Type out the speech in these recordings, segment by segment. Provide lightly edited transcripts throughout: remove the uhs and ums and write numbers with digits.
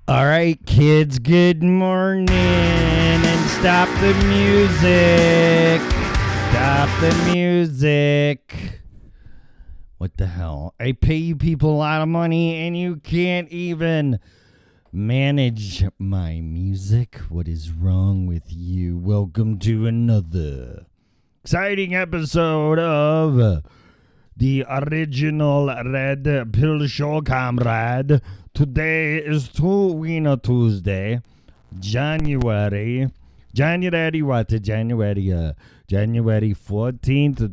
All right, kids, good morning. And stop the music. Stop the music. What the hell? I pay you people a lot of money and you can't even manage my music. What is wrong with you? Welcome to another exciting episode of the original Red Pill Show, comrade. Today is Winner Tuesday, January 14th,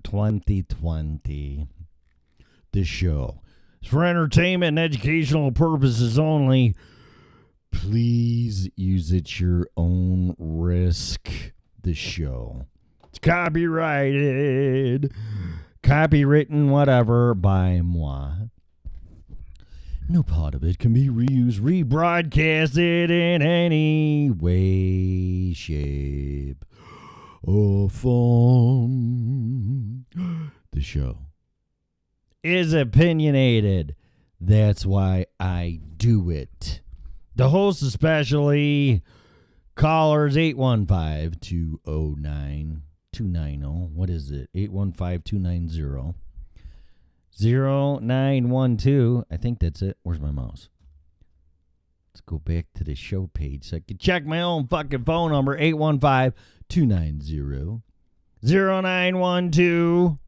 2020. This show is for entertainment and educational purposes only. Please use it at your own risk. This show, it's copyrighted, copywritten, whatever, by moi. No part of it can be reused, rebroadcasted in any way, shape, or form. The show is opinionated. That's why I do it. The host especially, callers 815-209-290. What is it? 815-290. 0912. I think that's it. Where's my mouse? Let's go back to the show page so I can check my own fucking phone number. 815-290-0912.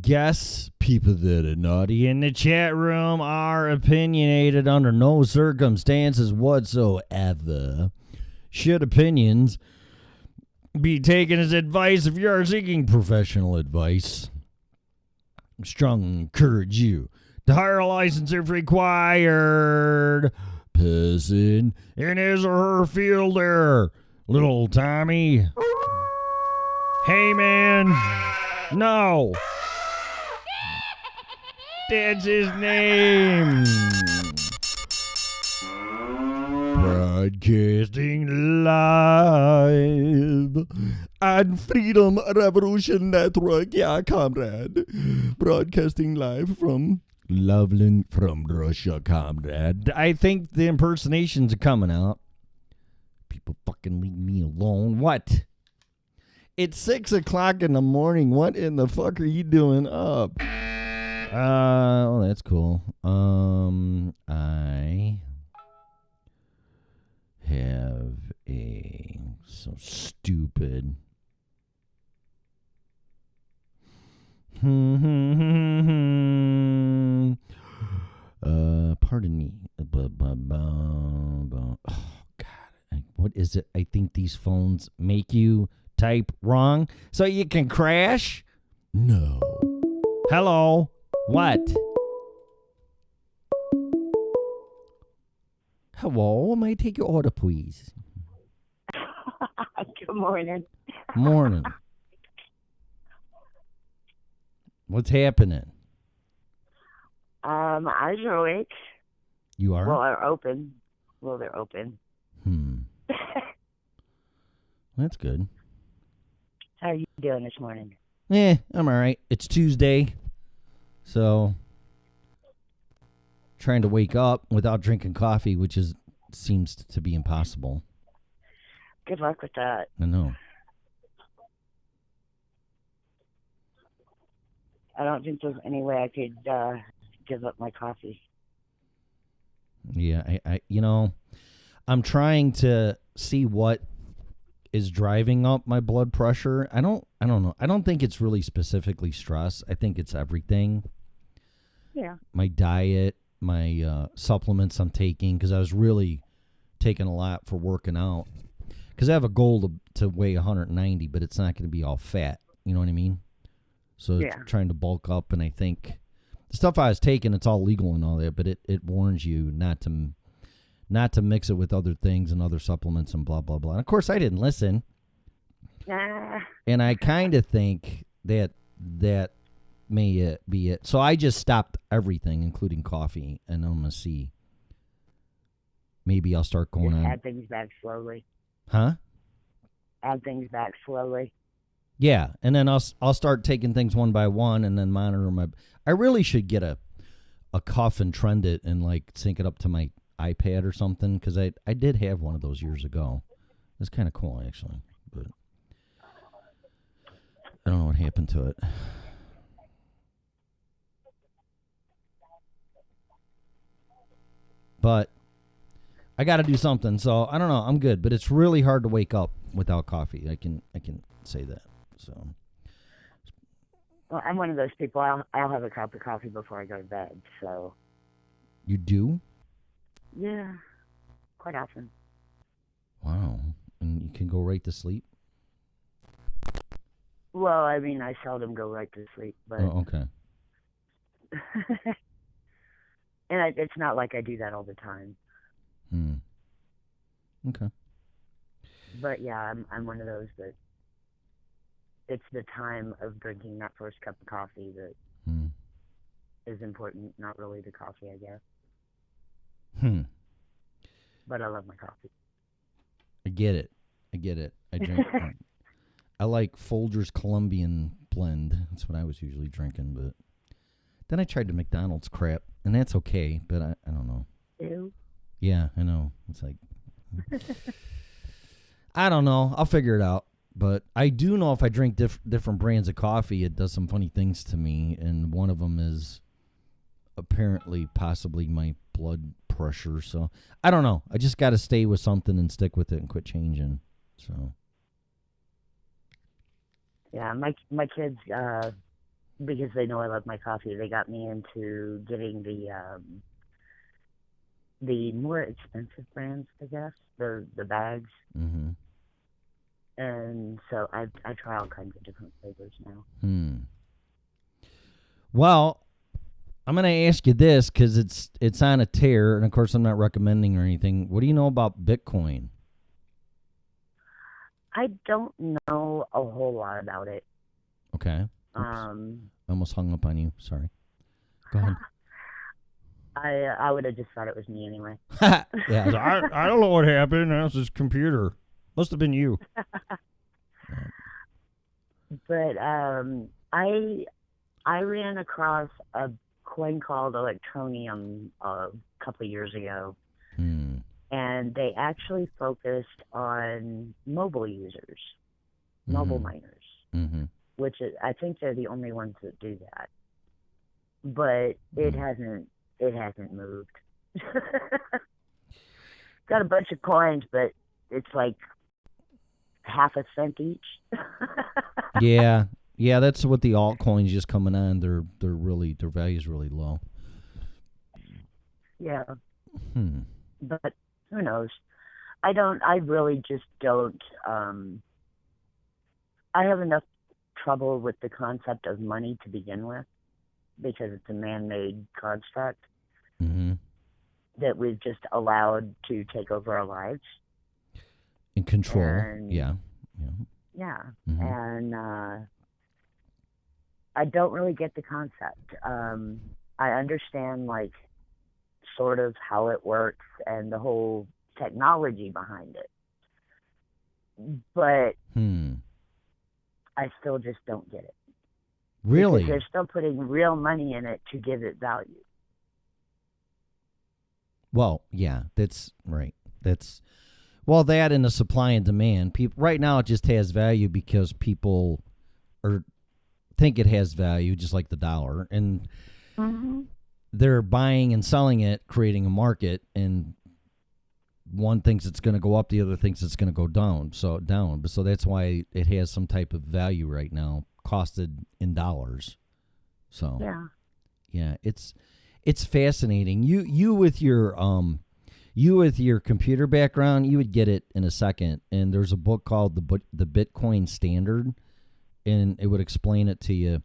Guess people that are naughty in the chat room are opinionated under no circumstances whatsoever. Should opinions be taken as advice if you are seeking professional advice? I strongly encourage you to hire a license if required person in his or her field there. Little Tommy. Hey, man. No. That's his name. Broadcasting live on Freedom Revolution Network. Yeah, comrade. Broadcasting live from Loveland, from Russia, comrade. I think the impersonations are coming out. People fucking leave me alone. What? It's 6 o'clock in the morning. What in the fuck are you doing up? Oh, that's cool. I have so stupid. Pardon me. Oh God, what is it? I think these phones make you type wrong so you can crash. No. Hello. What? Hello, may I take your order, please? Good morning. Morning. What's happening? I'm awake. You are? Well, they're open. They're open. That's good. How are you doing this morning? I'm all right. It's Tuesday, so trying to wake up without drinking coffee, which seems to be impossible. Good luck with that. I know. I don't think there's any way I could give up my coffee. Yeah, I'm trying to see what is driving up my blood pressure. I don't know. I don't think it's really specifically stress. I think it's everything. Yeah. My diet, my supplements I'm taking, because I was really taking a lot for working out. Because I have a goal to weigh 190, but it's not going to be all fat. You know what I mean? So it's trying to bulk up, and I think the stuff I was taking, it's all legal and all that, but it warns you not to mix it with other things and other supplements and blah, blah, blah. And, of course, I didn't listen. And I kind of think that may be it. So I just stopped everything, including coffee, and I'm going to see. Maybe I'll start going on. Add things back slowly. Huh? Add things back slowly. Yeah, and then I'll start taking things one by one and then monitor my. I really should get a cuff and trend it and like sync it up to my iPad or something, because I did have one of those years ago. It's kind of cool actually, but I don't know what happened to it. But I got to do something, so I don't know. I'm good, but it's really hard to wake up without coffee. I can say that. So. Well, I'm one of those people. I'll have a cup of coffee before I go to bed. So. You do? Yeah, quite often. Wow, and you can go right to sleep? Well, I mean, I seldom go right to sleep, but. Oh, okay. And it's not like I do that all the time. Okay. But yeah, I'm one of those that it's the time of drinking that first cup of coffee that is important, not really the coffee, I guess. But I love my coffee. I get it. I drink. I like Folgers Colombian blend. That's what I was usually drinking, but then I tried the McDonald's crap, and that's okay, but I don't know. Ew. Yeah, I know. It's like, I don't know. I'll figure it out. But I do know if I drink different brands of coffee, it does some funny things to me, and one of them is apparently possibly my blood pressure. So I don't know. I just got to stay with something and stick with it and quit changing. So. Yeah, my kids, because they know I love my coffee, they got me into getting the more expensive brands, I guess, the bags. Mm-hmm. And so I try all kinds of different flavors now. Well, I'm going to ask you this because it's on a tear, and of course I'm not recommending or anything. What do you know about Bitcoin? I don't know a whole lot about it. Okay. I almost hung up on you. Sorry. Go ahead. I would have just thought it was me anyway. Yeah. I don't know what happened. That was his computer. Must have been you. But I ran across a coin called Electronium a couple of years ago, and they actually focused on mobile users, mobile miners, which is, I think they're the only ones that do that. But it hasn't moved. Got a bunch of coins, but it's like half a cent each. Yeah, that's what the altcoins just coming on. Their value's really low. Yeah. But who knows? I really just don't. I have enough trouble with the concept of money to begin with, because it's a man-made construct that we've just allowed to take over our lives. In control. And, yeah. And I don't really get the concept. I understand, like, sort of how it works and the whole technology behind it. But I still just don't get it. Really? Because they're still putting real money in it to give it value. Well, yeah, that's right. That and the supply and demand. People right now, it just has value because people think it has value, just like the dollar, and they're buying and selling it, creating a market. And one thinks it's going to go up, the other thinks it's going to go down. So that's why it has some type of value right now, costed in dollars. So yeah, it's fascinating. You with your computer background, you would get it in a second. And there's a book called the Bitcoin Standard, and it would explain it to you.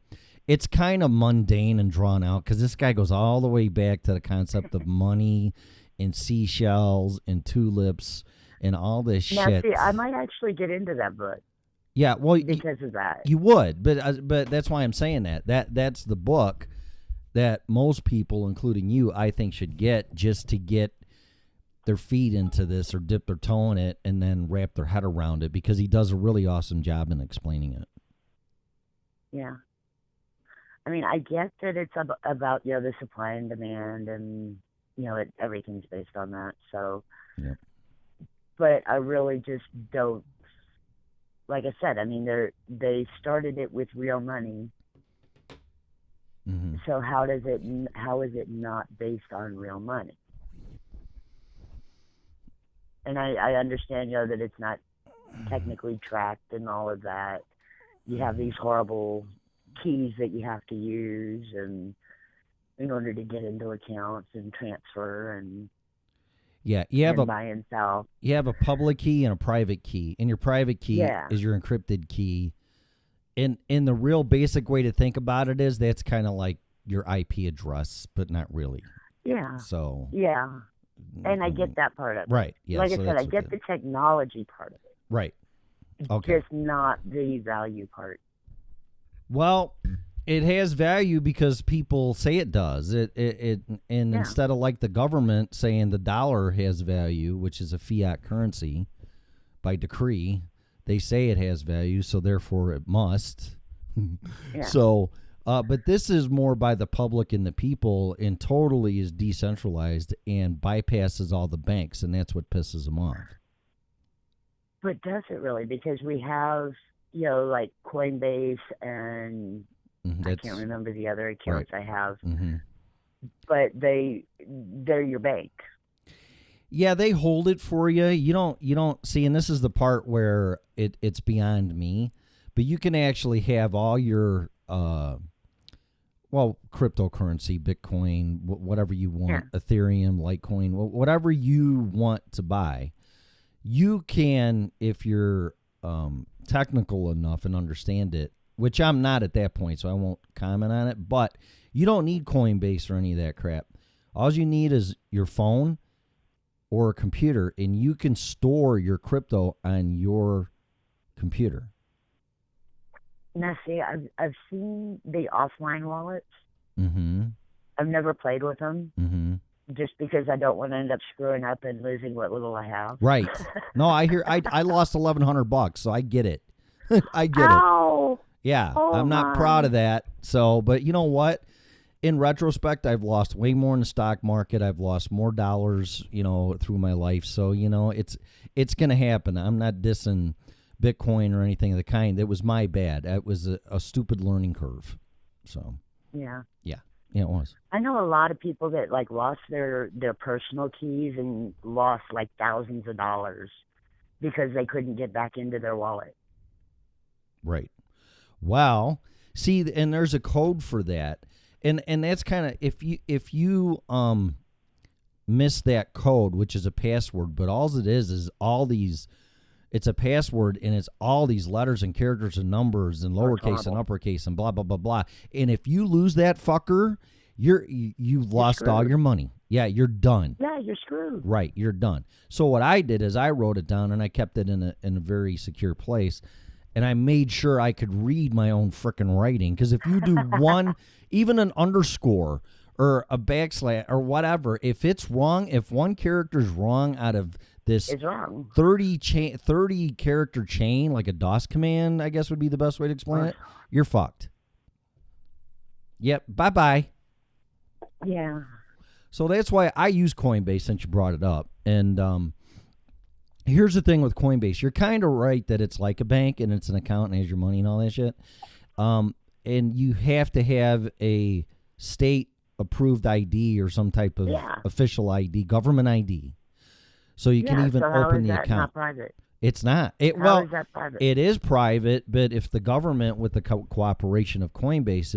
It's kind of mundane and drawn out because this guy goes all the way back to the concept of money and seashells and tulips and all this shit. See, I might actually get into that book. Yeah, well, because of that, you would, but that's why I'm saying that's the book that most people, including you, I think should get, just to get their feet into this or dip their toe in it and then wrap their head around it, because he does a really awesome job in explaining it. Yeah. I mean, I get that it's about the supply and demand, and everything's based on that. So, but I really just don't. Like I said, I mean, they started it with real money. So how is it not based on real money? And I understand, that it's not technically tracked and all of that. You have these horrible keys that you have to use, and in order to get into accounts and transfer and you have buy and sell. You have a public key and a private key, and your private key is your encrypted key. And the real basic way to think about it is that's kind of like your IP address, but not really. Yeah. So. Yeah. And I get that part of it. Right. Yeah. Like I said, I get the technology part of it. Right. Okay. Just not the value part. Well, it has value because people say it does. Instead of like the government saying the dollar has value, which is a fiat currency by decree, they say it has value, so therefore it must. So, but this is more by the public and the people, and totally is decentralized and bypasses all the banks, and that's what pisses them off. But does it really? Because we have, like Coinbase and I can't remember the other accounts I have, but they're your bank. Yeah, they hold it for you. You don't see, and this is the part where it's beyond me, but you can actually have all your cryptocurrency, Bitcoin, whatever you want, Ethereum, Litecoin, whatever you want to buy. You can, if you're technical enough and understand it, which I'm not at that point, so I won't comment on it, but you don't need Coinbase or any of that crap. All you need is your phone or a computer, and you can store your crypto on your computer. Now, see, I've seen the offline wallets. Mm-hmm. I've never played with them. Mm-hmm. Just because I don't want to end up screwing up and losing what little I have. Right. No, I lost $1,100, so I get it. I get Ow. it. Yeah, Oh, I'm not proud of that. So, but you know what? In retrospect, I've lost way more in the stock market. I've lost more dollars, through my life. So, it's going to happen. I'm not dissing Bitcoin or anything of the kind. It was my bad. It was a stupid learning curve. So, yeah, it was. I know a lot of people that like lost their personal keys and lost like thousands of dollars because they couldn't get back into their wallet. Right. Well, see, and there's a code for that. And that's kind of if you miss that code, which is a password, but all it is all these. It's a password, and it's all these letters and characters and numbers and lowercase and uppercase and blah blah blah blah. And if you lose that fucker, you've lost all your money. Yeah, you're done. Yeah, you're screwed. Right, you're done. So what I did is I wrote it down and I kept it in a very secure place. And I made sure I could read my own frickin' writing. Because if you do one, even an underscore or a backslash or whatever, if it's wrong, if one character's wrong out of this 30 character chain, like a DOS command, I guess would be the best way to explain it, you're fucked. Yep, bye-bye. Yeah. So that's why I use Coinbase, since you brought it up. And here's the thing with Coinbase. You're kind of right that it's like a bank and it's an account and has your money and all that shit. And you have to have a state-approved ID or some type of official ID, government ID. So you can even open the account. Not private? It's not. Is that private? It is private, but if the government, with the cooperation of Coinbase,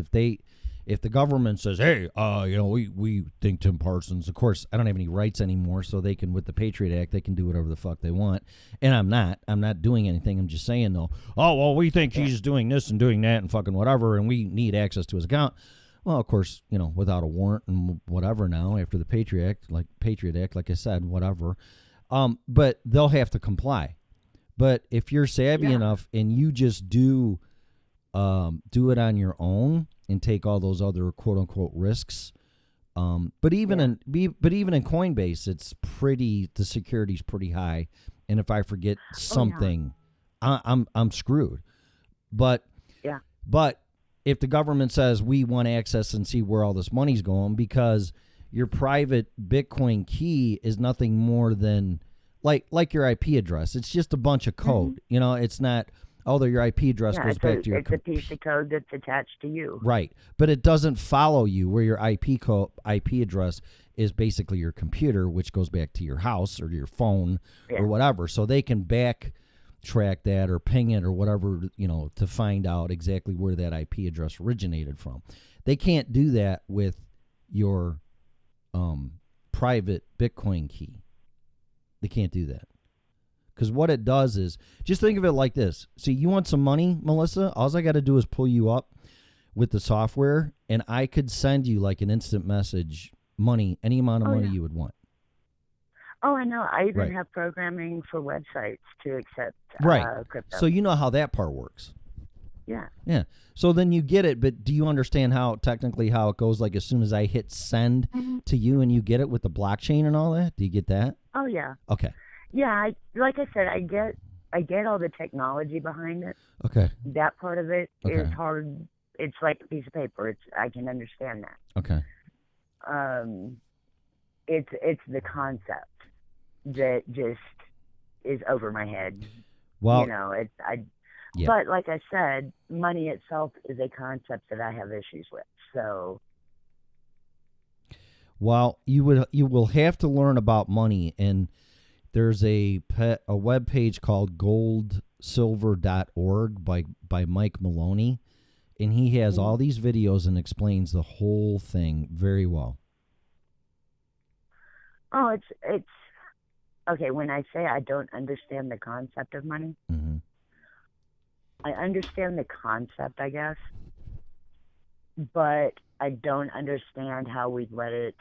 if the government says, hey, we think Tim Parsons, of course, I don't have any rights anymore, so they can, with the Patriot Act, they can do whatever the fuck they want. And I'm not doing anything. I'm just saying, though, we think he's doing this and doing that and fucking whatever, and we need access to his account. Well, of course, without a warrant and whatever now, after the Patriot Act, like I said, whatever. But they'll have to comply. But if you're savvy enough and you just do it on your own and take all those other quote unquote risks, but even in Coinbase, the security's pretty high, and if I forget something, I'm screwed. But if the government says we want access and see where all this money's going, because your private Bitcoin key is nothing more than like your IP address. It's just a bunch of code. Mm-hmm. It's not, your IP address goes back to your... It's a piece of code that's attached to you. Right. But it doesn't follow you, where your IP address is basically your computer, which goes back to your house or your phone or whatever. So they can backtrack that or ping it or whatever, to find out exactly where that IP address originated from. They can't do that with your private Bitcoin key. They can't do that. Because what it does is, just think of it like this. See, you want some money, Melissa? All I got to do is pull you up with the software, and I could send you like an instant message money, any amount of money you would want. Oh, I know. I even have programming for websites to accept crypto. So you know how that part works. Yeah. Yeah. So then you get it, but do you understand how it goes? Like as soon as I hit send to you and you get it with the blockchain and all that? Do you get that? Oh, yeah. Okay. Yeah, like I said, I get all the technology behind it. Okay. That part of it is hard. It's like a piece of paper. I can understand that. Okay. It's the concept that just is over my head. Well, But like I said, money itself is a concept that I have issues with. So. Well, you will have to learn about money, and there's a web page called goldsilver.org by Mike Maloney, and he has all these videos and explains the whole thing very well. Oh, it's okay. When I say I don't understand the concept of money, I understand the concept, I guess, but I don't understand how we've let it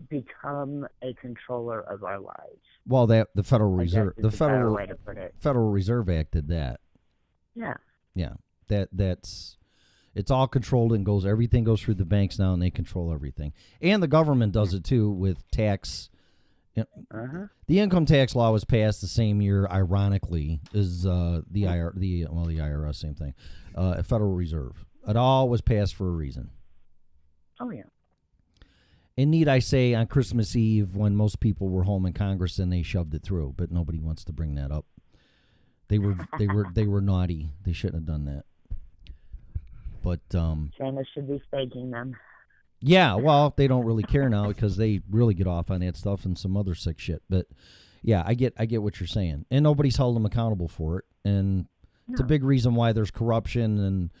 become a controller of our lives. Well, the Federal Reserve, Federal Reserve Act did that. Yeah. Yeah. It's all controlled and everything goes through the banks now, and they control everything. And the government does it too with tax The income tax law was passed the same year, ironically, as the IRS, same thing, Federal Reserve. It all was passed for a reason. Oh yeah. And need I say, on Christmas Eve, when most people were home in Congress, and they shoved it through, but nobody wants to bring that up. They were naughty. They shouldn't have done that. But Seamus should be spanking them. Yeah, well, they don't really care now because they really get off on that stuff and some other sick shit. But yeah, I get what you're saying, and nobody's held them accountable for it, and it's a big reason why there's corruption and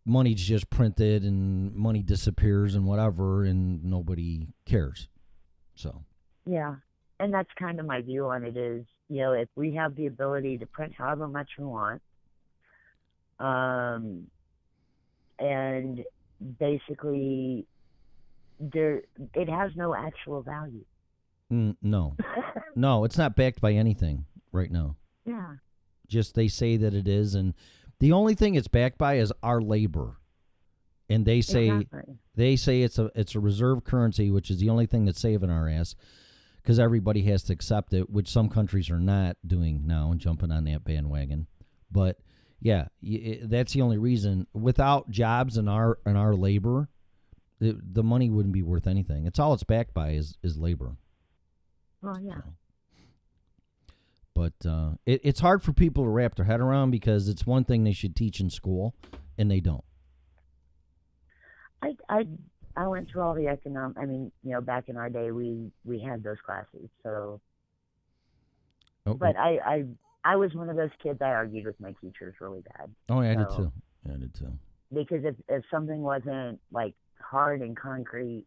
money's just printed and money disappears and whatever, and nobody cares. So yeah, and that's kind of my view on it. Is if we have the ability to print however much we want, and basically it has no actual value. No, it's not backed by anything right now. Yeah, just they say that it is, and the only thing it's backed by is our labor, and they say it's a reserve currency, which is the only thing that's saving our ass, because everybody has to accept it, which some countries are not doing now and jumping on that bandwagon. But yeah, that's the only reason. Without jobs and our labor, the money wouldn't be worth anything. It's all it's backed by is labor. Well, yeah. So. But it's hard for people to wrap their head around, because it's one thing they should teach in school, and they don't. I went through all the economic. I mean, back in our day, we had those classes. So, but I was one of those kids. I argued with my teachers really bad. Oh, yeah, I did too. Yeah, I did too. Because if something wasn't like hard and concrete,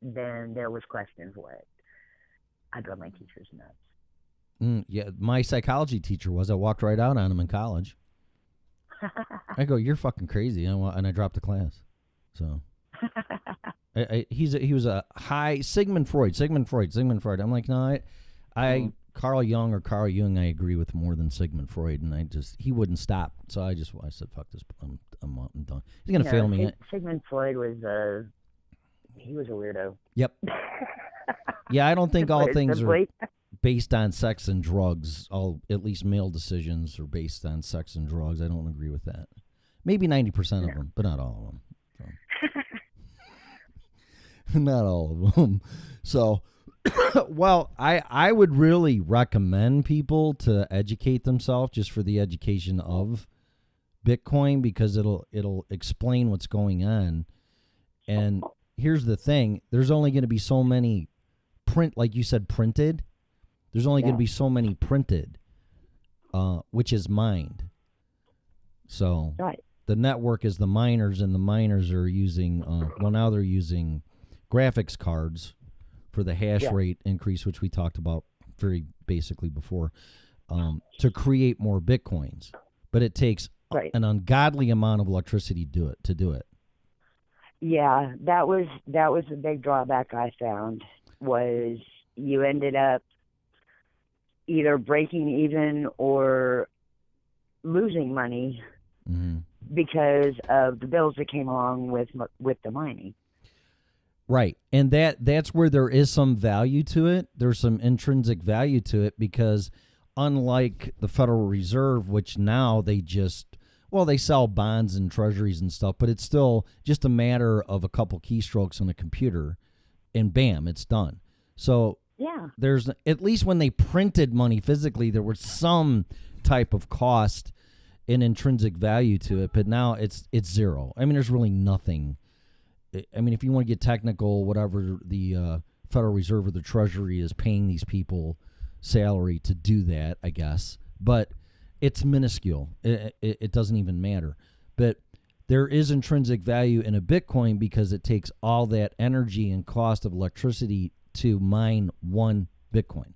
then there was question for it. I drove my teachers nuts. Yeah, my psychology teacher was. I walked right out on him in college. I go, "You're fucking crazy," and I dropped the class. So he was a high Sigmund Freud. I'm like, no, I Carl Jung, I agree with more than Sigmund Freud, and he wouldn't stop. So I said, fuck this, I'm done. He's gonna fail me. Sigmund Freud was a weirdo. Yep. Yeah, I don't think all things are based on sex and drugs. At least male decisions are based on sex and drugs. I don't agree with that. Maybe 90% of them, but not all of them. So. Not all of them. So, well, I would really recommend people to educate themselves just for the education of Bitcoin, because it'll explain what's going on. And here's the thing: there's only going to be so many like you said, printed. There's only going to be so many printed, which is mined. So the network is the miners, and the miners are using, now they're using graphics cards for the hash rate increase, which we talked about very basically before, to create more Bitcoins. But it takes an ungodly amount of electricity to do it. Yeah, that was the big drawback I found, was you ended up either breaking even or losing money because of the bills that came along with the mining. Right, and that's where there is some value to it. There's some intrinsic value to it, because unlike the Federal Reserve, which now they sell bonds and treasuries and stuff, but it's still just a matter of a couple keystrokes on a computer, and bam, it's done. So there's, at least when they printed money physically, there was some type of cost and intrinsic value to it, but now it's zero. I mean, there's really nothing. I mean, if you want to get technical, whatever, the Federal Reserve or the Treasury is paying these people salary to do that, I guess, but it's minuscule. It doesn't even matter. But there is intrinsic value in a Bitcoin, because it takes all that energy and cost of electricity to mine one Bitcoin.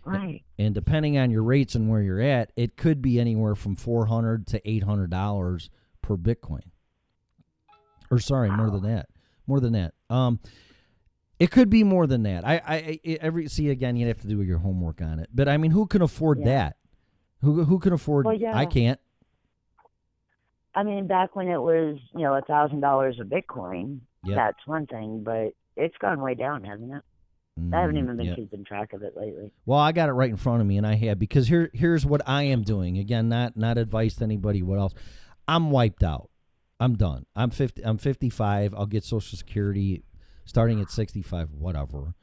Right. And depending on your rates and where you're at, it could be anywhere from $400 to $800 per Bitcoin. Or sorry, more than that. It could be more than that. Again, you'd have to do your homework on it. But I mean, who can afford that? Who can afford? Well, yeah. I can't. I mean, back when it was, $1,000 a Bitcoin, Yep. that's one thing, but it's gone way down, hasn't it? I haven't even been keeping track of it lately. Well, I got it right in front of me, and I have, because here's what I am doing. Again, not advice to anybody. What else? I'm wiped out. I'm done. I'm 50. I'm 55. I'll get Social Security starting at 65. Whatever.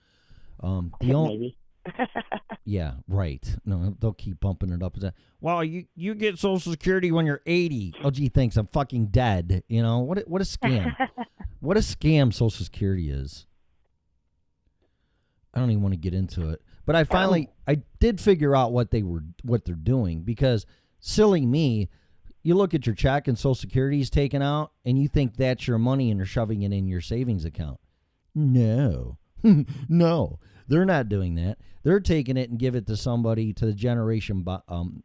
Maybe. Yeah, right. No, they'll keep bumping it up. Well, you get Social Security when you're 80. Oh, gee, thanks. I'm fucking dead. You know what? What a scam. What a scam Social Security is. I don't even want to get into it. But I did figure out what they're doing, because silly me, you look at your check and Social Security is taken out and you think that's your money and you're shoving it in your savings account. No. No, they're not doing that. They're taking it and give it to somebody, to the generation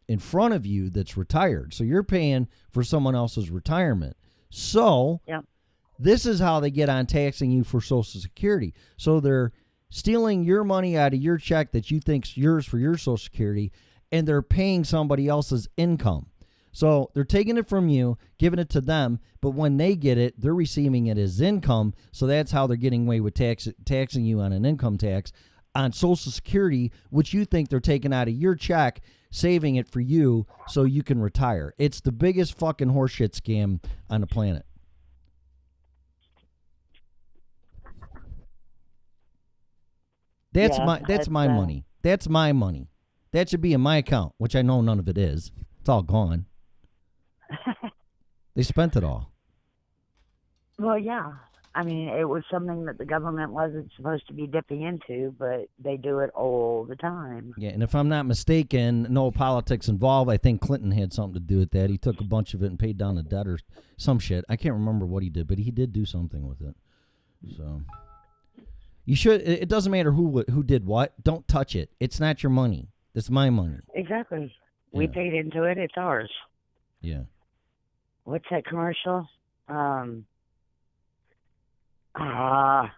in front of you that's retired. So you're paying for someone else's retirement. So this is how they get on taxing you for Social Security. So they're stealing your money out of your check that you think's yours for your Social Security, and they're paying somebody else's income. So they're taking it from you, giving it to them, but when they get it, they're receiving it as income. So that's how they're getting away with taxing you on an income tax on Social Security, which you think they're taking out of your check, saving it for you so you can retire. It's the biggest fucking horseshit scam on the planet. That's my money. That's my money. That should be in my account, which I know none of it is. It's all gone. They spent it all. Well, yeah. I mean, it was something that the government wasn't supposed to be dipping into, but they do it all the time. Yeah, and if I'm not mistaken, no politics involved. I think Clinton had something to do with that. He took a bunch of it and paid down the debt or some shit. I can't remember what he did, but he did do something with it. So you should. It doesn't matter who did what. Don't touch it. It's not your money. It's my money. Exactly. Yeah. We paid into it. It's ours. Yeah. What's that commercial? All I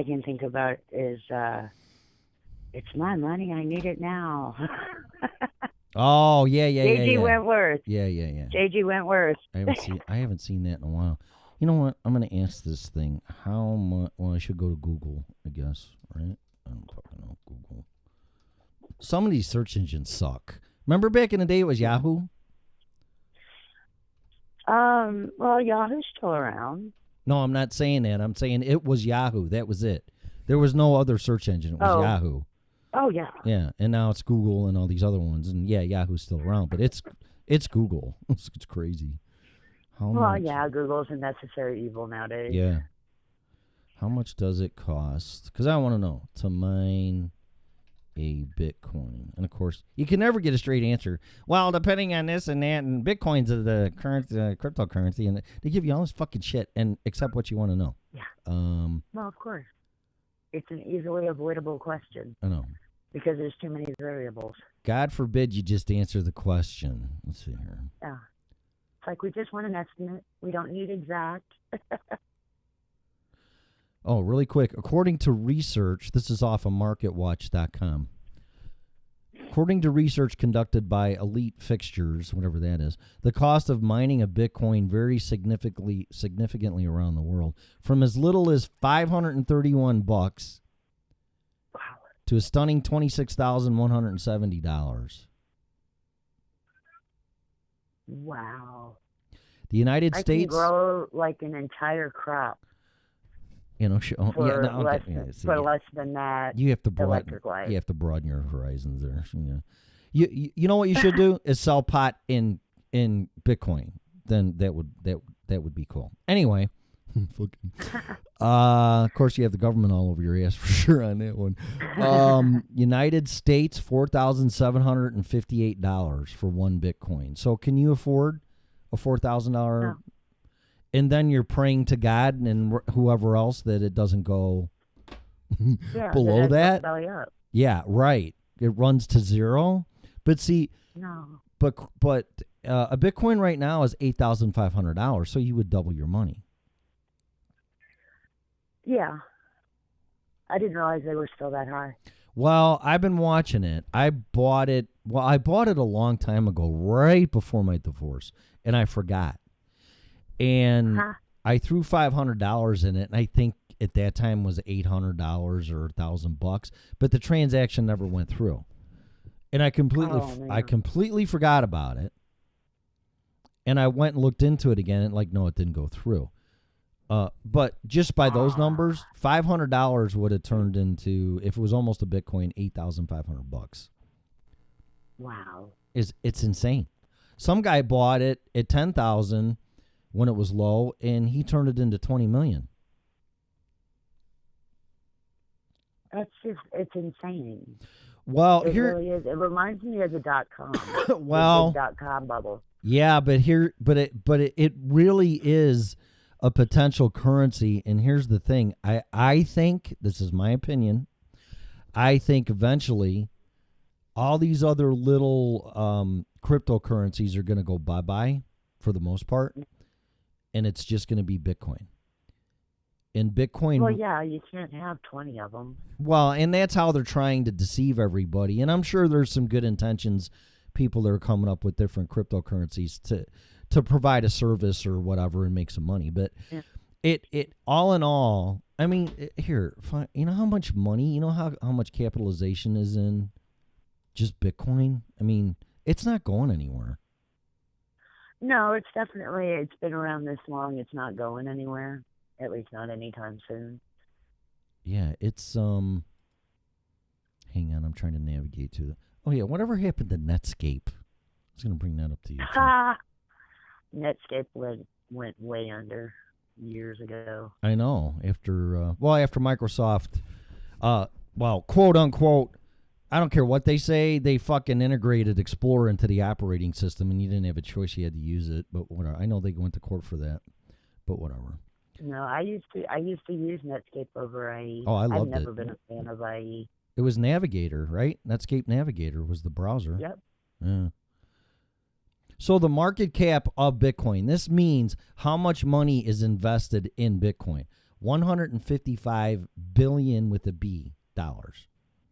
can think about is, it's my money. I need it now. Oh, yeah. J.G. Wentworth. Yeah. J.G. Wentworth. I haven't seen that in a while. You know what? I'm going to ask this thing. How much? Well, I should go to Google, I guess, right? I don't fucking know. Google. Some of these search engines suck. Remember back in the day it was Yahoo? Well, Yahoo's still around. No, I'm not saying that. I'm saying it was Yahoo. That was it. There was no other search engine. It was Yahoo. Oh, yeah. Yeah, and now it's Google and all these other ones. And, yeah, Yahoo's still around, but it's Google. It's crazy. How much? Yeah, Google's a necessary evil nowadays. Yeah. How much does it cost? Because I want to know to mine a Bitcoin. And, of course, you can never get a straight answer. Well, depending on this and that, and Bitcoin's the current cryptocurrency, and they give you all this fucking shit and accept what you want to know. Yeah. Well, of course. It's an easily avoidable question. I know. Because there's too many variables. God forbid you just answer the question. Let's see here. Yeah. It's like we just want an estimate. We don't need exact. Oh, really quick. According to research, this is off of MarketWatch.com. According to research conducted by Elite Fixtures, whatever that is, the cost of mining a Bitcoin varies significantly around the world, from as little as $531 to a stunning $26,170. Wow. The United States can grow like an entire crop. You know, for less than that. You have to broaden your horizons there. So, yeah. You know what you should do is sell pot in Bitcoin. Then that would be cool. Anyway, of course you have the government all over your ass for sure on that one. United States, $4,758 for one Bitcoin. So can you afford a $4,000? No. And then you're praying to God and whoever else that it doesn't go below that. Belly up. Yeah, right. It runs to zero. But see, no. But a Bitcoin right now is $8,500. So you would double your money. Yeah, I didn't realize they were still that high. Well, I've been watching it. I bought it a long time ago, right before my divorce, and I forgot. And I threw $500 in it, and I think at that time was $800 or $1,000, but the transaction never went through. And I completely forgot about it. And I went and looked into it again, and no, it didn't go through. But just by those numbers, $500 would have turned into, if it was almost a Bitcoin, $8,500. Wow. It's insane. Some guy bought it at $10,000 when it was low, and he turned it into $20 million. It's insane. Well, it really is. It reminds me of the .com. Well, the .com bubble. Yeah, but it really is a potential currency. And here's the thing: I think, this is my opinion, I think eventually all these other little cryptocurrencies are going to go bye-bye for the most part, and it's just going to be Bitcoin. And Bitcoin... Well, yeah, you can't have 20 of them. Well, and that's how they're trying to deceive everybody. And I'm sure there's some good intentions, people that are coming up with different cryptocurrencies to provide a service or whatever and make some money. But it all in all, I mean, here, you know how much money, you know how much capitalization is in just Bitcoin? I mean, it's not going anywhere. No, it's been around this long. It's not going anywhere. At least not anytime soon. Yeah, it's hang on, I'm trying to navigate to the... Oh yeah, whatever happened to Netscape? I was going to bring that up to you. Netscape went way under years ago. I know. After Microsoft, quote unquote, I don't care what they say, they fucking integrated Explorer into the operating system, and you didn't have a choice; you had to use it. But whatever. I know they went to court for that, but whatever. No, I used to use Netscape over IE. Oh, I loved it. I've never been a fan of IE. It was Navigator, right? Netscape Navigator was the browser. Yep. Yeah. So the market cap of Bitcoin, this means how much money is invested in Bitcoin. $155 billion with a B dollars.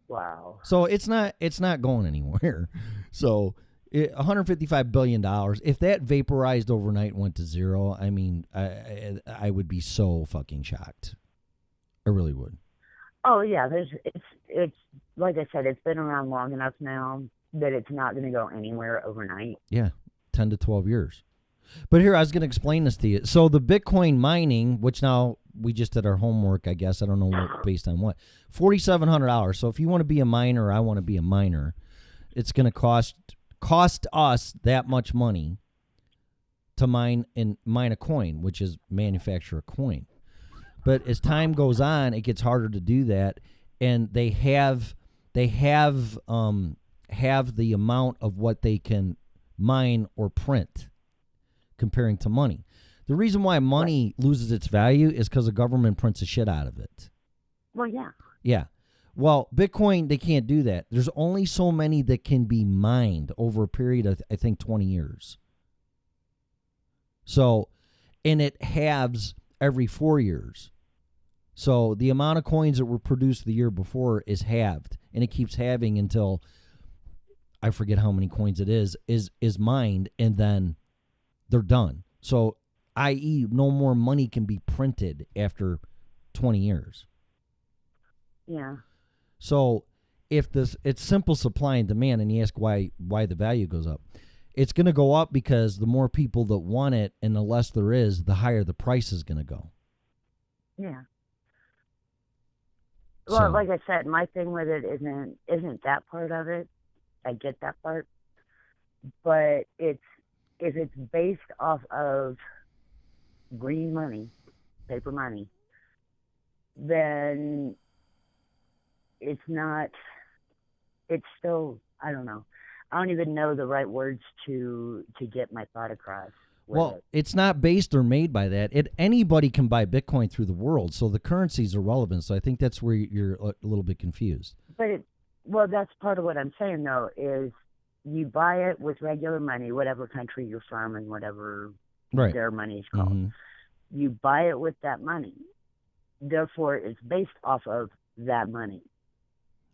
Wow. So it's not going anywhere. So $155 billion. If that vaporized overnight and went to zero, I mean, I would be so fucking shocked. I really would. Oh yeah, it's like I said, it's been around long enough now that it's not going to go anywhere overnight. Yeah, 10 to 12 years. But here, I was going to explain this to you. So the Bitcoin mining, which now we just did our homework, I guess. I don't know based on what. $4,700. So if you want to be a miner, I want to be a miner, it's going to cost us that much money to mine a coin, which is manufacture a coin. But as time goes on, it gets harder to do that, and they have the amount of what they can mine or print comparing to money. The reason why money loses its value is because the government prints the shit out of it. Well, yeah. Yeah. Well, Bitcoin, they can't do that. There's only so many that can be mined over a period of, I think, 20 years. So, and it halves every 4 years. So the amount of coins that were produced the year before is halved, and it keeps halving until I forget how many coins it is mined, and then they're done. So, i.e., no more money can be printed after 20 years. Yeah. So if it's simple supply and demand, and you ask why the value goes up, it's going to go up because the more people that want it and the less there is, the higher the price is going to go. Yeah. Well, like I said, my thing with it isn't that part of it. I get that part, but if it's based off of green money, paper money, then it's still, I don't know. I don't even know the right words to get my thought across. Well, it's not based or made by that. Anybody can buy Bitcoin through the world, so the currency's irrelevant. So I think that's where you're a little bit confused. But that's part of what I'm saying, though, is you buy it with regular money, whatever country you're from and whatever their money is called. Mm-hmm. You buy it with that money. Therefore, it's based off of that money.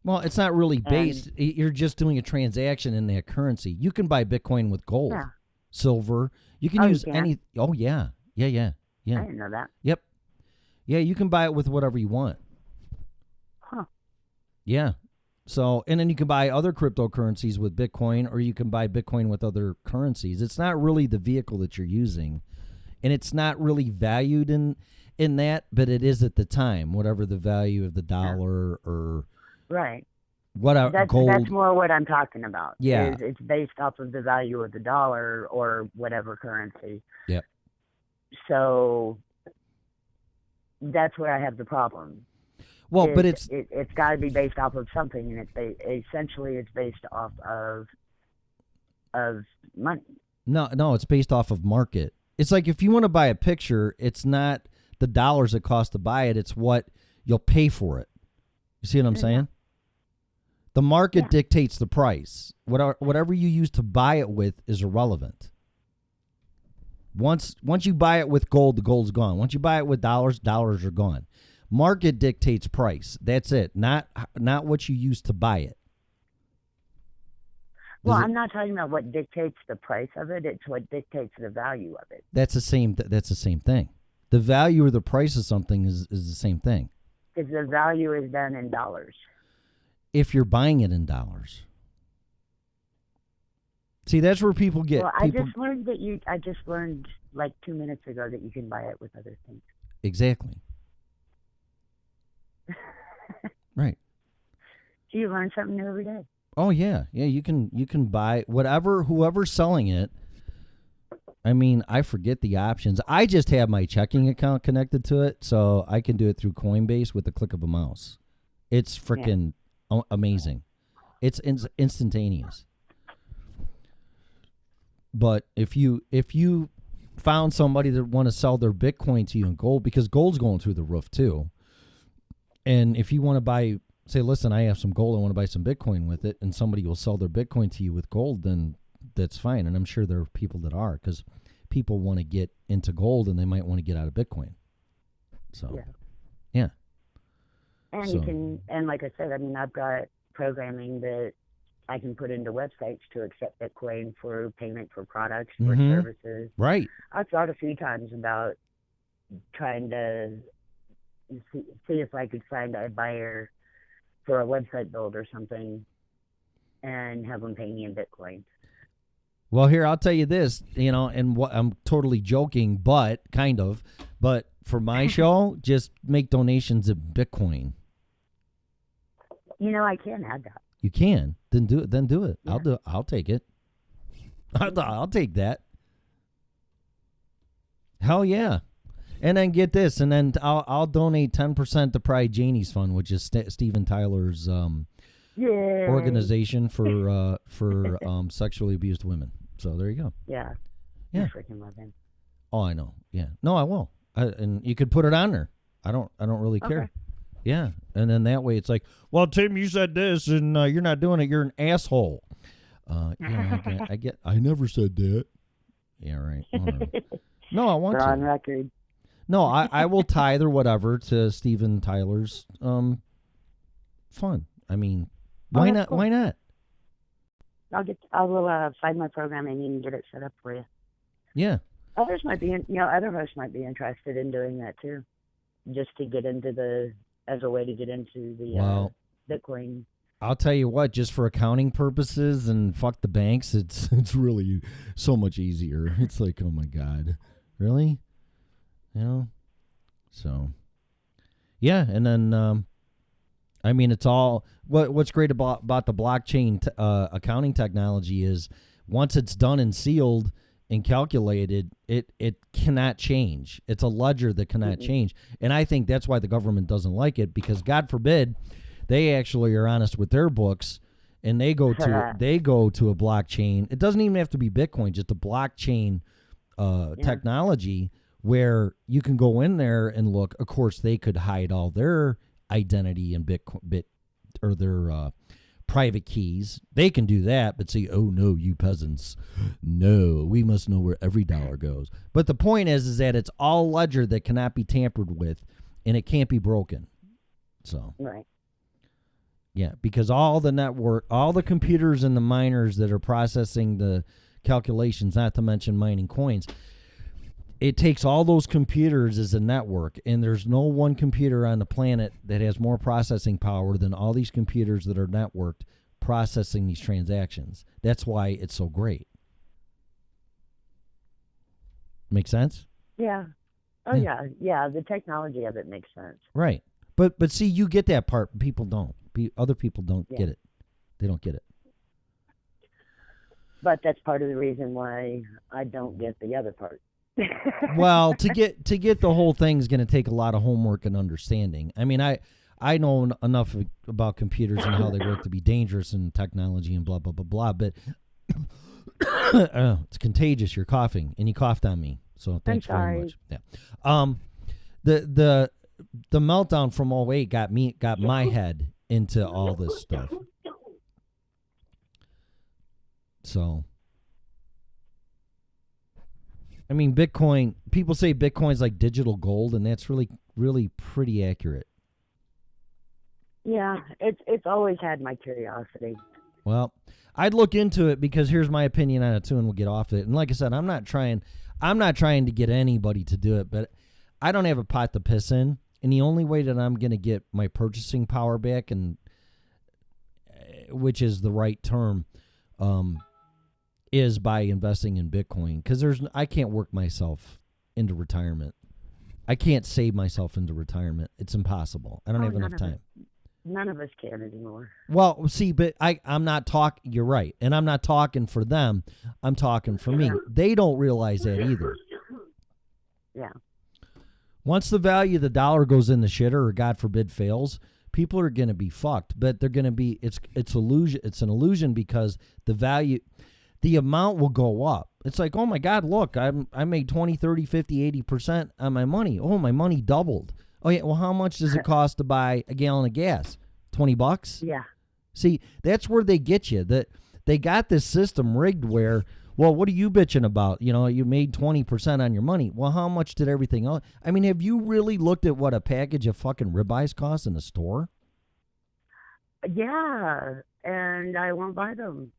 Well, it's not really based. You're just doing a transaction in that currency. You can buy Bitcoin with gold, silver. You can use any. Oh, yeah. I didn't know that. Yep. Yeah, you can buy it with whatever you want. Huh. Yeah. So, and then you can buy other cryptocurrencies with Bitcoin, or you can buy Bitcoin with other currencies. It's not really the vehicle that you're using, and it's not really valued in that, but it is at the time, whatever the value of the dollar or right. whatever gold. That's more what I'm talking about. Yeah. Is it's based off of the value of the dollar or whatever currency. Yep. So that's where I have the problem. Well, but it's got to be based off of something, and essentially it's based off of money. No, it's based off of market. It's like if you want to buy a picture, it's not the dollars it costs to buy it, it's what you'll pay for it. You see what I'm saying? The market dictates the price. Whatever you use to buy it with is irrelevant. Once you buy it with gold, the gold's gone. Once you buy it with dollars, dollars are gone. Market dictates price. That's it. Not what you use to buy it. I'm not talking about what dictates the price of it. It's what dictates the value of it. That's the same thing. The value or the price of something is the same thing. Because the value is done in dollars. If you're buying it in dollars. See, that's where people get. Well, I just learned like 2 minutes ago that you can buy it with other things. Exactly. Right. So you learn something new every day. Oh yeah. You can buy whoever's selling it. I mean, I forget the options. I just have my checking account connected to it, so I can do it through Coinbase with the click of a mouse. It's freaking amazing. It's instantaneous. But if you found somebody that want to sell their Bitcoin to you in gold, because gold's going through the roof too, and if you want to say, listen, I have some gold, I want to buy some Bitcoin with it, and somebody will sell their Bitcoin to you with gold, then that's fine. And I'm sure there are people that are, because people want to get into gold and they might want to get out of Bitcoin. So, yeah. And you can, and like I said, I mean, I've got programming that I can put into websites to accept Bitcoin for payment for products, for services. Right. I've thought a few times about trying to see if I could find a buyer for a website build or something and have them pay me in Bitcoin. Well, here, I'll tell you this, and what I'm totally joking, but for my show, just make donations in Bitcoin. I can add that. You can. Then do it. Yeah. I'll take it. I'll take that. Hell yeah. And then get this, and then I'll donate 10% to Pride Janie's Fund, which is Steven Tyler's organization for sexually abused women. So there you go. Yeah. Yeah. I freaking love him. Oh, I know. Yeah. No, I will. And you could put it on there. I don't really care. Okay. Yeah. And then that way it's like, well, Tim, you said this and you're not doing it. You're an asshole. I never said that. Yeah, right. No, I want to. on record. No, I will tithe or whatever to Steven Tyler's fund. I mean, why not? Cool. Why not? I will find my programming and get it set up for you. Yeah. Others might be, other hosts might be interested in doing that too, just to get into as a way to get into the Bitcoin. I'll tell you what, just for accounting purposes and fuck the banks, it's really so much easier. It's like, oh my God, really? So, yeah, and then, I mean, it's all, what's great about the blockchain accounting technology is once it's done and sealed and calculated, it cannot change. It's a ledger that cannot change. And I think that's why the government doesn't like it, because God forbid they actually are honest with their books and they go to a blockchain. It doesn't even have to be Bitcoin, just a blockchain technology where you can go in there and look. Of course, they could hide all their identity and or their private keys. They can do that, but say, oh no, you peasants, no, we must know where every dollar goes. But the point is that it's all ledger that cannot be tampered with, and it can't be broken. So right. Yeah, because all the computers and the miners that are processing the calculations, not to mention mining coins, it takes all those computers as a network, and there's no one computer on the planet that has more processing power than all these computers that are networked processing these transactions. That's why it's so great. Make sense? Yeah. Oh, yeah. The technology of it makes sense. Right. But see, you get that part. People don't. Other people don't get it. They don't get it. But that's part of the reason why I don't get the other part. Well, to get the whole thing is going to take a lot of homework and understanding. I mean, I know enough about computers and how they work to be dangerous in technology and blah, blah, blah, blah. But it's contagious. You're coughing, and you coughed on me. So thanks very much. Yeah. The meltdown from 08 got my head into all this stuff. So, I mean, Bitcoin, people say Bitcoin's like digital gold, and that's really, really pretty accurate. Yeah, it's always had my curiosity. Well, I'd look into it because here's my opinion on it too, and we'll get off it. And like I said, I'm not trying to get anybody to do it, but I don't have a pot to piss in. And the only way that I'm going to get my purchasing power back, and which is the right term, is by investing in Bitcoin. Because I can't work myself into retirement. I can't save myself into retirement. It's impossible. I don't have enough time. None of us can anymore. Well, see, but I'm not talking. You're right, and I'm not talking for them. I'm talking for me. They don't realize that either. Yeah. Once the value of the dollar goes in the shitter, or God forbid fails, people are going to be fucked. But they're going to be. It's illusion. It's an illusion because the amount will go up. It's like, oh my God, look, I made 20, 30, 50, 80% on my money. Oh, my money doubled. Oh yeah, well, how much does it cost to buy a gallon of gas? $20? Yeah. See, that's where they get you. That they got this system rigged where, well, what are you bitching about? You know, you made 20% on your money. Well, how much did everything else? I mean, have you really looked at what a package of fucking ribeyes costs in the store? Yeah, and I won't buy them.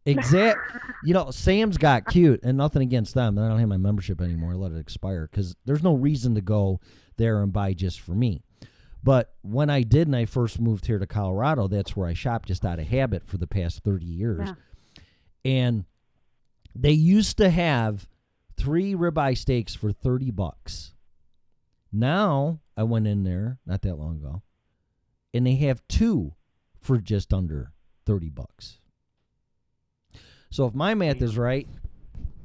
Exact. You know, Sam's got cute, and nothing against them. I don't have my membership anymore. I let it expire because there's no reason to go there and buy just for me. But when I did, and I first moved here to Colorado, that's where I shop just out of habit for the past 30 years. Yeah. And they used to have 3 ribeye steaks for $30. Now I went in there not that long ago, and they have 2 for just under $30. So if my math is right,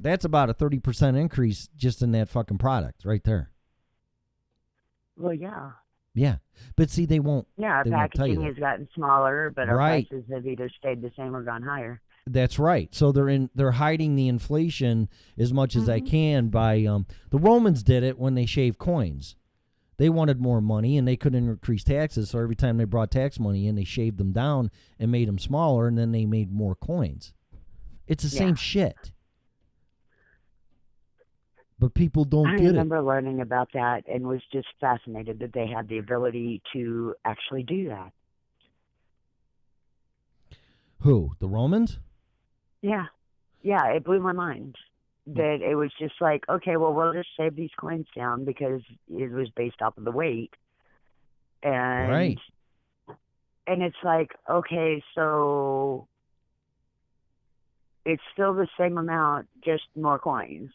that's about a 30% increase just in that fucking product right there. Well, yeah. Yeah. But see, they won't. Yeah, our packaging has gotten smaller, but our right. prices have either stayed the same or gone higher. That's right. So they're hiding the inflation as much as I can by the Romans did it when they shaved coins. They wanted more money and they couldn't increase taxes, so every time they brought tax money in, they shaved them down and made them smaller, and then they made more coins. It's the same shit. But people don't get it. I remember learning about that and was just fascinated that they had the ability to actually do that. Who? The Romans? Yeah. Yeah, it blew my mind. That it was just like, okay, well, we'll just shave these coins down because it was based off of the weight. And, right. And it's like, okay, so it's still the same amount, just more coins.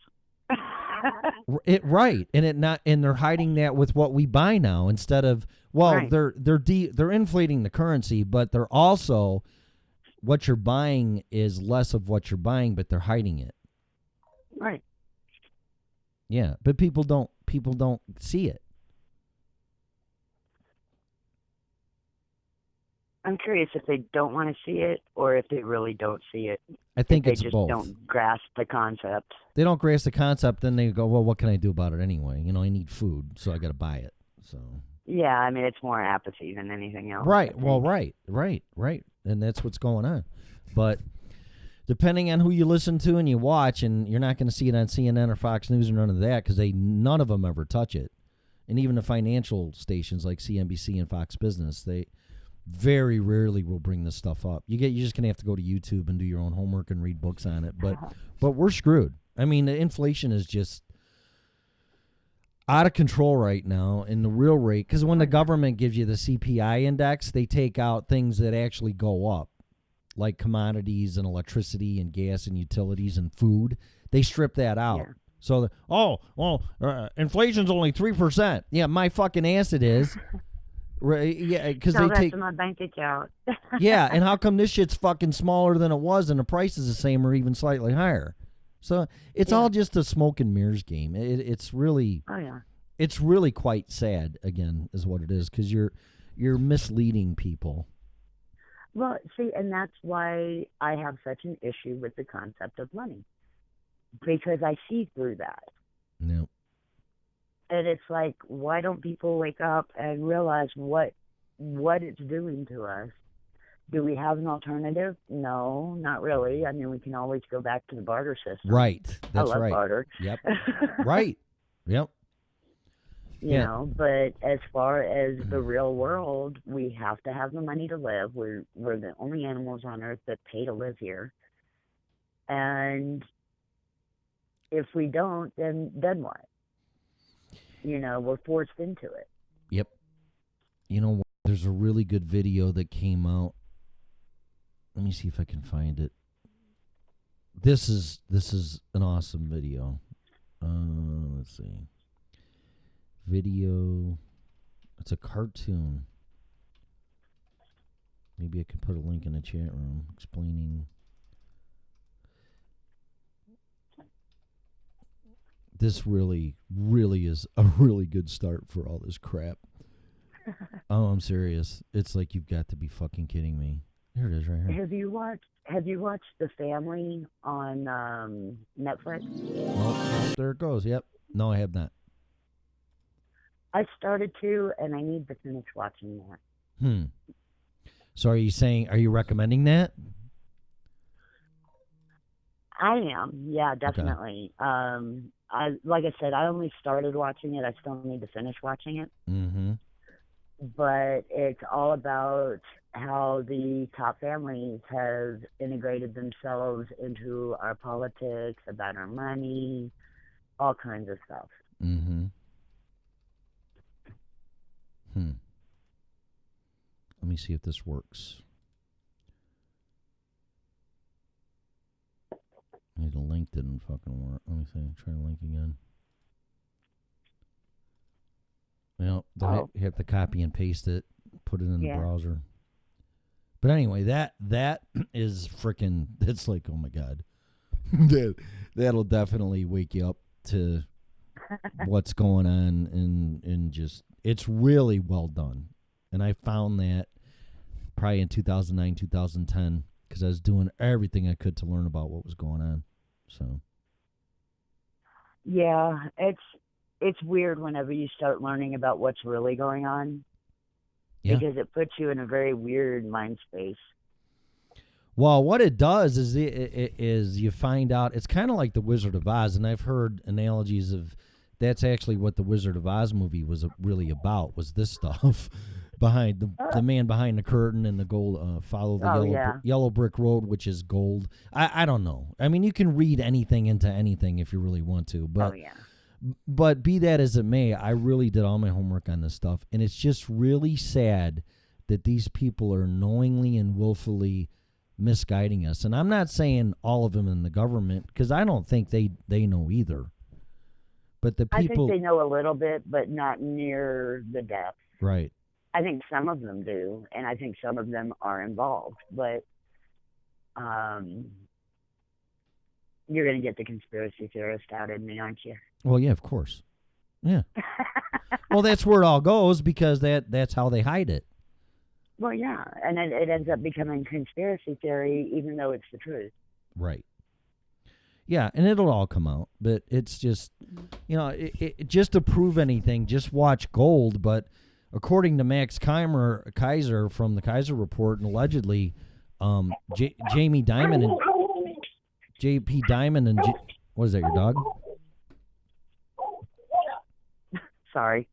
Right, and they're hiding that with what we buy now instead of right. they're inflating the currency, but they're also what you're buying is less of what you're buying, but they're hiding it. Right. Yeah, but people don't see it. I'm curious if they don't want to see it or if they really don't see it. I think it's both. They both. just don't grasp the concept. They don't grasp the concept, then they go, well, what can I do about it anyway? You know, I need food, so I got to buy it. So. Yeah, I mean, it's more apathy than anything else. Right. Well, right. And that's what's going on. But depending on who you listen to and you watch, and you're not going to see it on CNN or Fox News or none of that because none of them ever touch it. And even the financial stations like CNBC and Fox Business, they very rarely will bring this stuff up. You're just going to have to go to YouTube and do your own homework and read books on it. But we're screwed. I mean, the inflation is just out of control right now in the real rate, because when the government gives you the CPI index, they take out things that actually go up, like commodities and electricity and gas and utilities and food. They strip that out. Yeah. So, inflation's only 3%. Yeah, my fucking ass it is. Right? Yeah, because they take my bank account. yeah, and how come this shit's fucking smaller than it was, and the price is the same or even slightly higher? So it's all just a smoke and mirrors game. It's really, it's really quite sad. Again, is what it is, because you're misleading people. Well, see, and that's why I have such an issue with the concept of money, because I see through that. Yeah. And it's like, why don't people wake up and realize what it's doing to us? Do we have an alternative? No, not really. I mean, we can always go back to the barter system. Right. That's I love right. barter. Yep. Right. Yep. You know, but as far as the real world, we have to have the money to live. We're the only animals on Earth that pay to live here. And if we don't, then what? You know, we're forced into it. Yep. You know, there's a really good video that came out. Let me see if I can find it. This is an awesome video. Let's see. Video. It's a cartoon. Maybe I can put a link in the chat room explaining. This really, really is a really good start for all this crap. Oh, I'm serious. It's like, you've got to be fucking kidding me. Here it is right here. Have you watched The Family on Netflix? Nope, there it goes. Yep. No, I have not. I started to, and I need to finish watching that. So are you recommending that? I am. Yeah, definitely. Okay. Like I said, I only started watching it. I still need to finish watching it. Mm-hmm. But it's all about how the top families have integrated themselves into our politics, about our money, all kinds of stuff. Mm-hmm. Let me see if this works. The link didn't fucking work. Let me see. Try to link again. Well, you have to copy and paste it, put it in the browser. But anyway, that is freaking. It's like, oh my god, that'll definitely wake you up to what's going on, and just, it's really well done. And I found that probably in 2009, 2010, because I was doing everything I could to learn about what was going on. So. Yeah, it's weird whenever you start learning about what's really going on. Yeah. Because it puts you in a very weird mind space. Well, what it does is you find out, it's kind of like the Wizard of Oz, and I've heard analogies of that's actually what the Wizard of Oz movie was really about, was this stuff. Behind the man behind the curtain and the gold, follow the yellow brick road, which is gold. I don't know. I mean, you can read anything into anything if you really want to, but but be that as it may, I really did all my homework on this stuff, and it's just really sad that these people are knowingly and willfully misguiding us. And I'm not saying all of them in the government, because I don't think they know either. But the people, I think they know a little bit, but not near the depth. Right. I think some of them do, and I think some of them are involved, but you're going to get the conspiracy theorist out in me, aren't you? Well, yeah, of course. Yeah. Well, that's where it all goes, because that's how they hide it. Well, yeah, and it ends up becoming conspiracy theory, even though it's the truth. Right. Yeah, and it'll all come out, but it's just, just to prove anything, just watch Gold, but according to Max Kaiser from the Kaiser Report, and allegedly, Jamie Dimon and J.P. Dimon and what is that? Your dog? Sorry.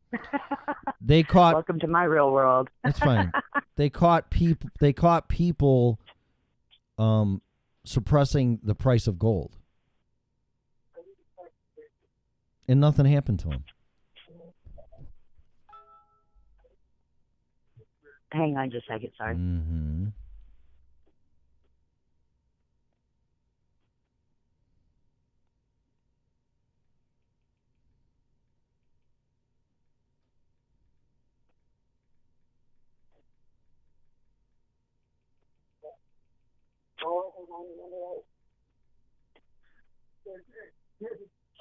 They caught. Welcome to my real world. That's fine. They caught people. Suppressing the price of gold, and nothing happened to them. Hang on just a second, sorry. Mm-hmm.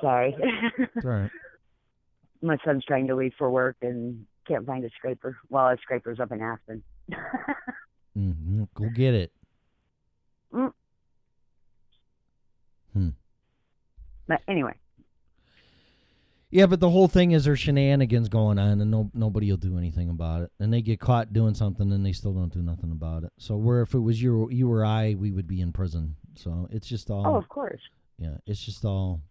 Sorry. It's all right. My son's trying to leave for work and can't find a scraper. Well, a scraper's up in Aspen. Mm-hmm. Go get it. Mm. But anyway. Yeah, but the whole thing is there's shenanigans going on, and nobody will do anything about it. And they get caught doing something, and they still don't do nothing about it. So where if it was you or I, we would be in prison. So it's just all. Oh, of course. Yeah, it's just all.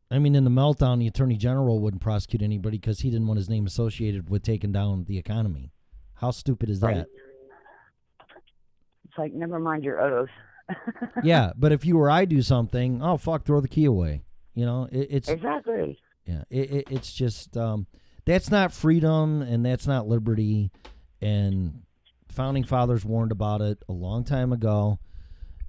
I mean, in the meltdown, the attorney general wouldn't prosecute anybody because he didn't want his name associated with taking down the economy. How stupid is that? It's like, never mind your oath. Yeah, but if you or I do something, oh, fuck, throw the key away. You know, it's... Exactly. Yeah, it's just... that's not freedom, and that's not liberty, and founding fathers warned about it a long time ago,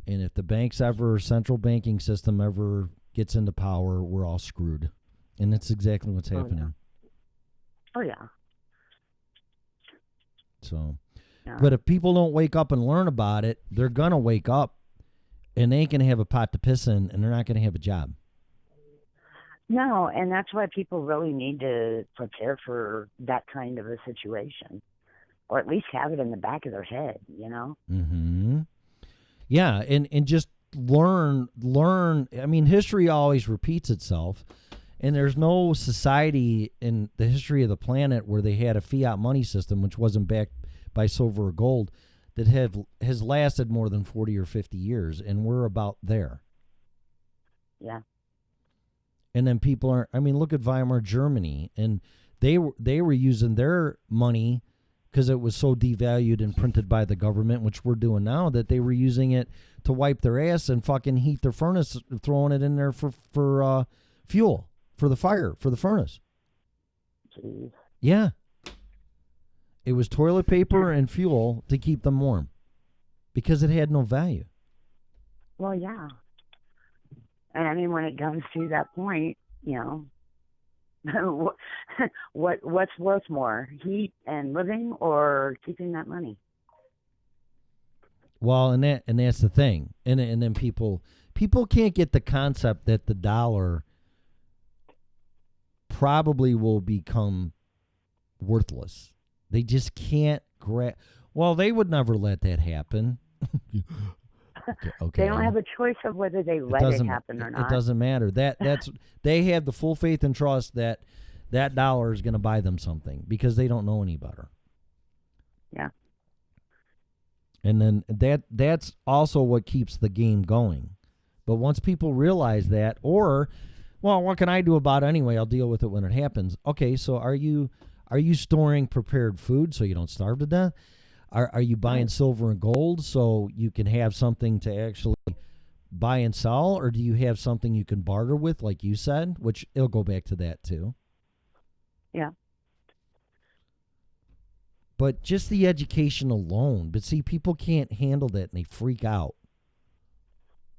and if the banks ever, central banking system ever gets into power, we're all screwed. And that's exactly what's happening. Oh, yeah. So, but if people don't wake up and learn about it, they're going to wake up and they ain't going to have a pot to piss in, and they're not going to have a job. No, and that's why people really need to prepare for that kind of a situation, or at least have it in the back of their head, you know? Mm-hmm. Yeah, and just learn. I mean, history always repeats itself, and there's no society in the history of the planet where they had a fiat money system, which wasn't backed by silver or gold, that has lasted more than 40 or 50 years, and we're about there. Yeah. And then people aren't. I mean, look at Weimar Germany, and they were using their money because it was so devalued and printed by the government, which we're doing now, that they were using it to wipe their ass and fucking heat their furnace, throwing it in there for fuel for the fire for the furnace. Jeez. Yeah. It was toilet paper and fuel to keep them warm because it had no value. Well, yeah. And I mean, when it comes to that point, you know, what's worth more, heat and living, or keeping that money? Well, and that's the thing, and then people can't get the concept that the dollar probably will become worthless. They just can't Well, they would never let that happen. Okay. They don't have a choice of whether they let it happen or not. It doesn't matter. That's they have the full faith and trust that dollar is going to buy them something because they don't know any better. Yeah. And then that's also what keeps the game going. But once people realize that, or, well, what can I do about it anyway? I'll deal with it when it happens. Okay, so are you storing prepared food so you don't starve to death? Are you buying silver and gold so you can have something to actually buy and sell, or do you have something you can barter with, like you said, which it'll go back to that too? Yeah. But just the education alone. But see, people can't handle that and they freak out.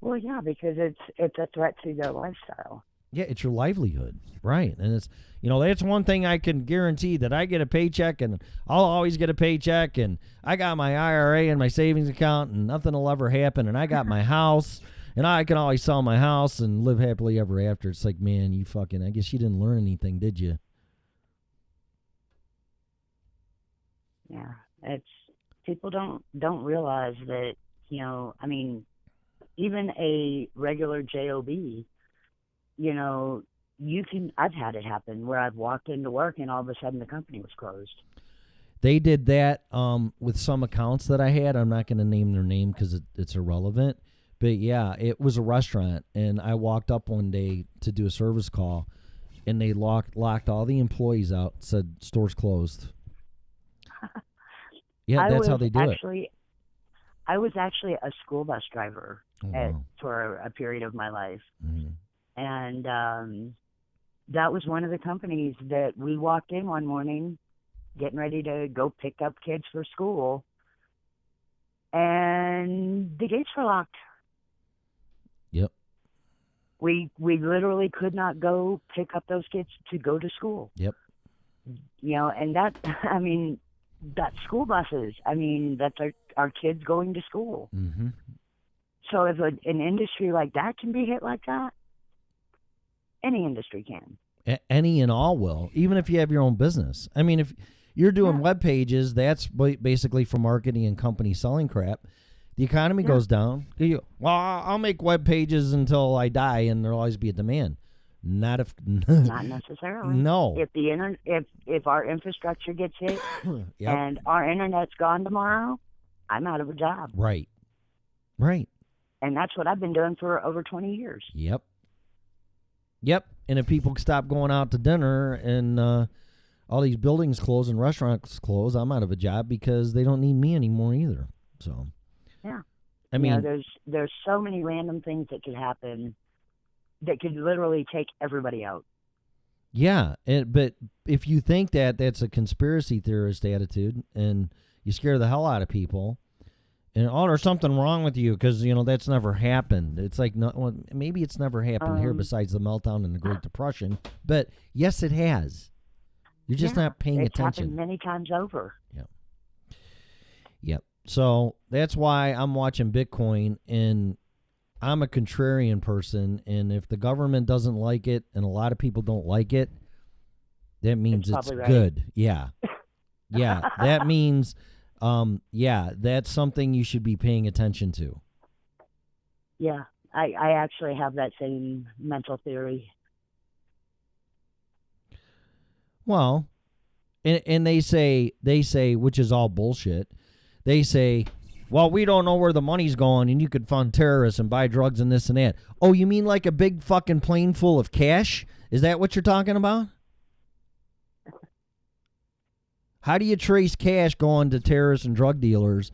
Well, yeah, because it's a threat to their lifestyle. Yeah, it's your livelihood, right? And it's, that's one thing I can guarantee, that I get a paycheck and I'll always get a paycheck, and I got my IRA and my savings account and nothing will ever happen, and I got my house and I can always sell my house and live happily ever after. It's like, man, I guess you didn't learn anything, did you? Yeah, it's people don't realize that, I mean, even a regular job, I've had it happen where I've walked into work and all of a sudden the company was closed. They did that with some accounts that I had. I'm not going to name their name because it's irrelevant. But yeah, it was a restaurant, and I walked up one day to do a service call, and they locked all the employees out, said store's closed. Yeah, that's how they do it. I was actually a school bus driver for a period of my life. Mm-hmm. And that was one of the companies that we walked in one morning, getting ready to go pick up kids for school, and the gates were locked. Yep. We literally could not go pick up those kids to go to school. Yep. And that, I mean, that's school buses. I mean, that's our kids going to school. Mm-hmm. So if an industry like that can be hit like that, any industry can. Any and all will, even if you have your own business. I mean, if you're doing web pages, that's basically for marketing and company selling crap. The economy goes down. I'll make web pages until I die, and there'll always be a demand. Not necessarily. No. If our infrastructure gets hit Yep. and our internet's gone tomorrow, I'm out of a job. Right. And that's what I've been doing for over 20 years. Yep. And if people stop going out to dinner and all these buildings close and restaurants close, I'm out of a job because they don't need me anymore either. So. Yeah. I mean, there's so many random things that could happen that could literally take everybody out. Yeah, but if you think that that's a conspiracy theorist attitude and you scare the hell out of people, and there's something wrong with you because that's never happened. It's like maybe it's never happened here besides the meltdown and the Great Depression, but yes, it has. You're just not paying attention. It's happened many times over. Yep. So that's why I'm watching Bitcoin, and I'm a contrarian person, and if the government doesn't like it and a lot of people don't like it, that means it's good. Yeah. That means that's something you should be paying attention to. Yeah, I actually have that same mental theory. Well, and they say, which is all bullshit, they say, well, we don't know where the money's going, and you could fund terrorists and buy drugs and this and that. Oh, you mean like a big fucking plane full of cash? Is that what you're talking about? How do you trace cash going to terrorists and drug dealers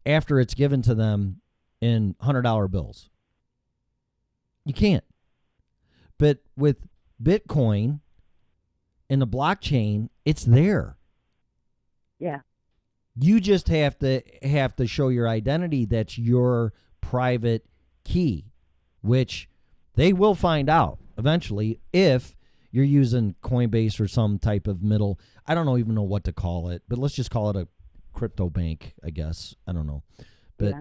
after it's given to them in $100 bills? You can't. But with Bitcoin and the blockchain, it's there. Yeah. You just have to show your identity. That's your private key, which they will find out eventually if you're using Coinbase or some type of middle. I don't even know what to call it, but let's just call it a crypto bank, I guess. I don't know. But,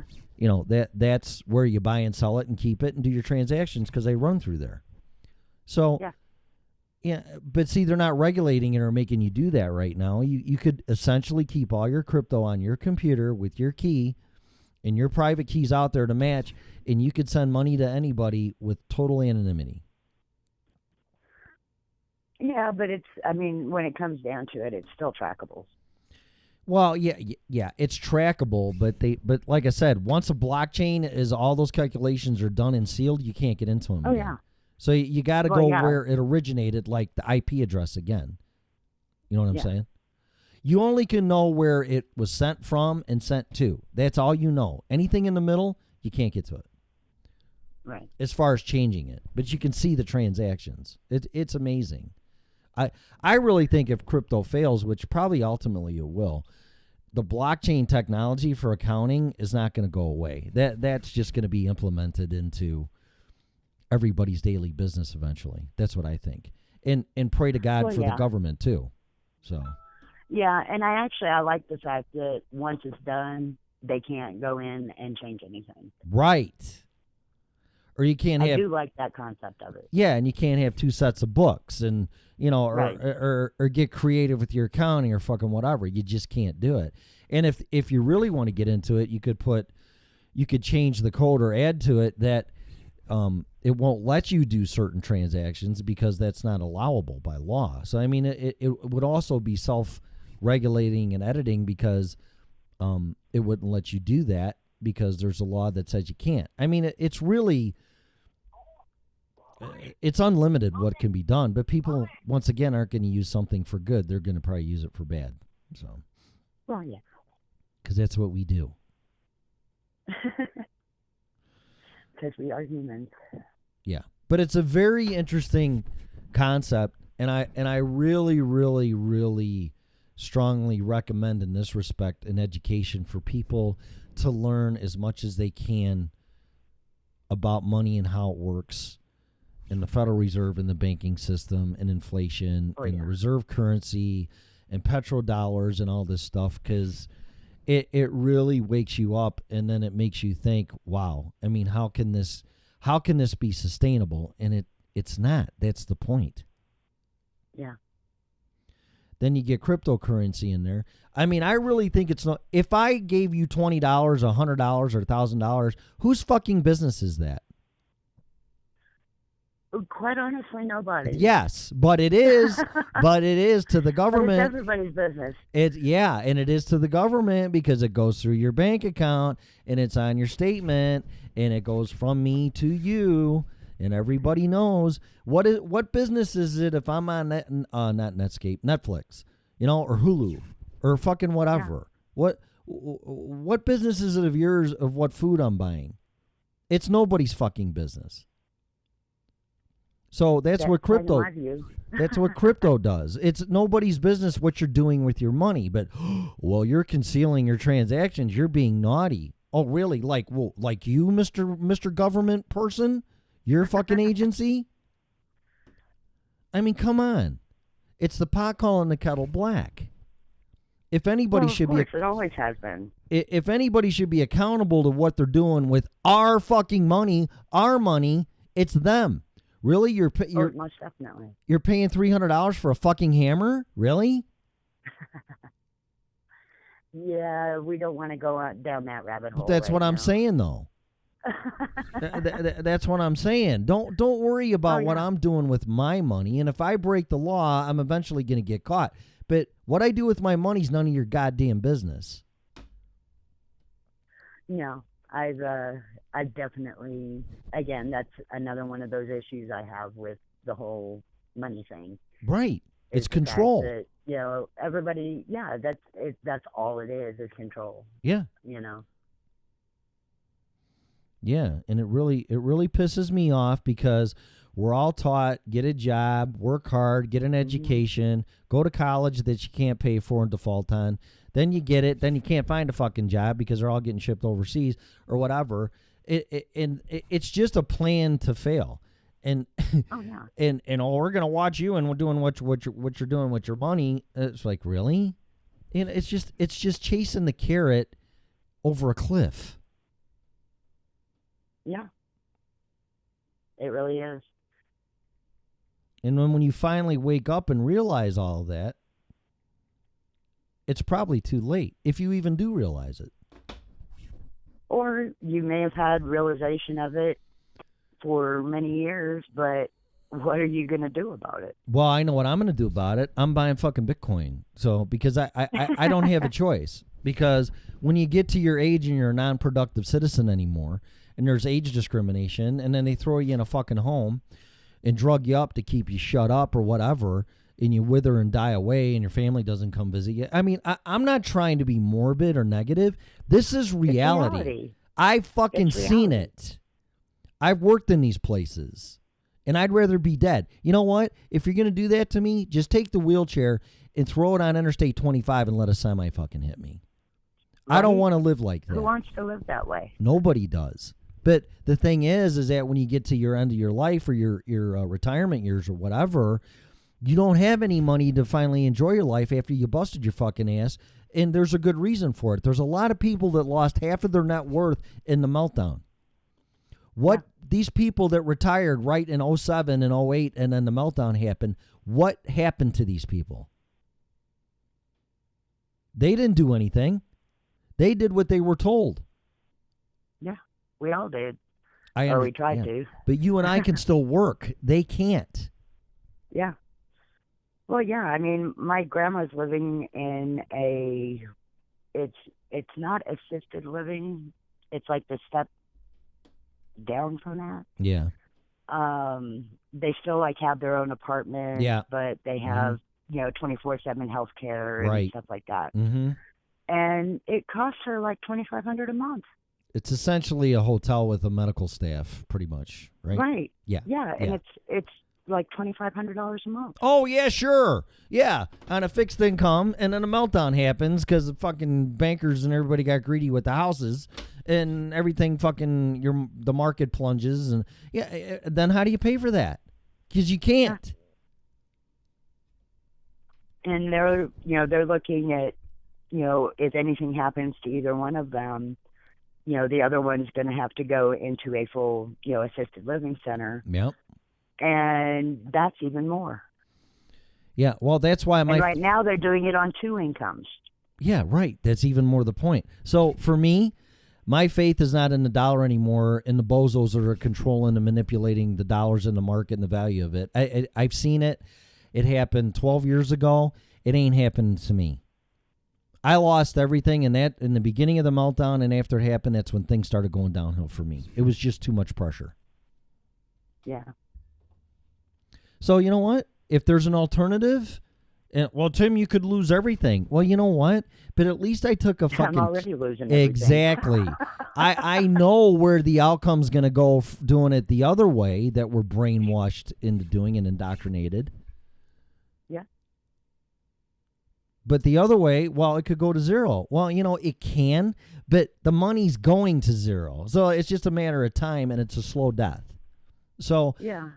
that's where you buy and sell it and keep it and do your transactions because they run through there. So, yeah, but see, they're not regulating it or making you do that right now. You could essentially keep all your crypto on your computer with your key and your private keys out there to match, and you could send money to anybody with total anonymity. Yeah, but when it comes down to it, it's still trackable. Well, yeah, it's trackable, but like I said, once a blockchain is all those calculations are done and sealed, you can't get into them. Oh, again. yeah. So you got to go where it originated, like the IP address again. You know what I'm saying? You only can know where it was sent from and sent to. That's all you know. Anything in the middle, you can't get to it. Right. As far as changing it. But you can see the transactions. It's amazing. I really think if crypto fails, which probably ultimately it will, the blockchain technology for accounting is not going to go away. That's just going to be implemented into everybody's daily business eventually. That's what I think. And pray to God for the government too. So. Yeah, and I like the fact that once it's done, they can't go in and change anything. Right. Or you can't have. I do like that concept of it. Yeah, and you can't have two sets of books, and or get creative with your accounting or fucking whatever. You just can't do it. And if you really want to get into it, you could change the code or add to it that it won't let you do certain transactions because that's not allowable by law. So I mean, it would also be self-regulating and editing because it wouldn't let you do that because there's a law that says you can't. I mean, it's really. It's unlimited what can be done, but people, once again, aren't going to use something for good. They're going to probably use it for bad. So, well, yeah. Because that's what we do. Because we are humans. Yeah. But it's a very interesting concept, and I really, really, really strongly recommend in this respect an education for people to learn as much as they can about money and how it works in the Federal Reserve and the banking system and inflation and the reserve currency and petrodollars and all this stuff, because it really wakes you up, and then it makes you think, wow, I mean, how can this be sustainable? And it's not. That's the point. Yeah. Then you get cryptocurrency in there. I mean, I really think it's not. If I gave you $20, $100, or $1,000, whose fucking business is that? Quite honestly, nobody. Yes, but it is. But it is to the government. But it's everybody's business. And it is to the government because it goes through your bank account and it's on your statement and it goes from me to you, and everybody knows what business is it if I'm on not Netscape, Netflix, or Hulu or fucking whatever. Yeah. What business is it of yours of what food I'm buying? It's nobody's fucking business. So that's what crypto. That's what crypto does. It's nobody's business what you're doing with your money. But well, you're concealing your transactions. You're being naughty. Oh, really? Like you, Mr. Government person, your fucking agency. I mean, come on. It's the pot calling the kettle black. If anybody should be, it always has been. If anybody should be accountable to what they're doing with our fucking money, it's them. Really? Most definitely. You're paying $300 for a fucking hammer? Really? Yeah, we don't want to go down that rabbit hole. That's what I'm saying, though. That's what I'm saying. Don't worry about what I'm doing with my money. And if I break the law, I'm eventually going to get caught. But what I do with my money is none of your goddamn business. No, I've definitely, again, that's another one of those issues I have with the whole money thing. Right. It's control. That, everybody, that's all it is control. Yeah. Yeah, and it really pisses me off because we're all taught, get a job, work hard, get an education, go to college that you can't pay for and default on. Then you get it. Then you can't find a fucking job because they're all getting shipped overseas or whatever. It's just a plan to fail. And we're gonna watch you and we're doing what you're doing with your money. It's like, really? And it's just chasing the carrot over a cliff. Yeah, it really is. And when you finally wake up and realize all of that, it's probably too late, if you even do realize it. Or you may have had realization of it for many years, but what are you going to do about it? Well, I know what I'm going to do about it. I'm buying fucking Bitcoin. So, because I don't have a choice. Because when you get to your age and you're a non-productive citizen anymore, and there's age discrimination, and then they throw you in a fucking home and drug you up to keep you shut up or whatever, and you wither and die away and your family doesn't come visit you. I mean, I'm not trying to be morbid or negative. This is reality. I've fucking seen it. I've worked in these places, and I'd rather be dead. You know what? If you're going to do that to me, just take the wheelchair and throw it on Interstate 25 and let a semi fucking hit me. Right? I don't want to live like that. Who wants to live that way? Nobody does. But the thing is that when you get to your end of your life or your retirement years or whatever, you don't have any money to finally enjoy your life after you busted your fucking ass. And there's a good reason for it. There's a lot of people that lost half of their net worth in the meltdown. These people that retired right in 07 and 08 and then the meltdown happened, what happened to these people? They didn't do anything. They did what they were told. Yeah, we all did. We tried to. But you and I can still work. They can't. Yeah. Well, yeah, I mean, my grandma's living in it's not assisted living. It's like the step down from that. Yeah. They still have their own apartment. Yeah. But they have, 24/7 health care and stuff like that. Mm-hmm. And it costs her $2,500 a month. It's essentially a hotel with a medical staff, pretty much, right? Right. Yeah. Yeah, and it's like $2,500 a month. Oh, yeah, sure. Yeah, on a fixed income, and then a meltdown happens because the fucking bankers and everybody got greedy with the houses, and everything fucking, the market plunges, and then how do you pay for that? Because you can't. And they're looking at, if anything happens to either one of them, the other one's going to have to go into a full, assisted living center. Yep. And that's even more. Yeah, well, that's why and right now they're doing it on 2 incomes. Yeah, right. That's even more the point. So for me, my faith is not in the dollar anymore, and the bozos that are controlling and manipulating the dollars in the market and the value of it. I've seen it. It happened 12 years ago. It ain't happened to me. I lost everything in the beginning of the meltdown, and after it happened, that's when things started going downhill for me. It was just too much pressure. Yeah. So you know what? If there's an alternative, well, Tim, you could lose everything. Well, you know what? But at least I took a fucking... I'm already losing everything. Exactly. I know where the outcome's going to go doing it the other way that we're brainwashed into doing and indoctrinated. Yeah. But the other way, well, it could go to zero. Well, it can, but the money's going to zero. So it's just a matter of time, and it's a slow death. So... Yeah,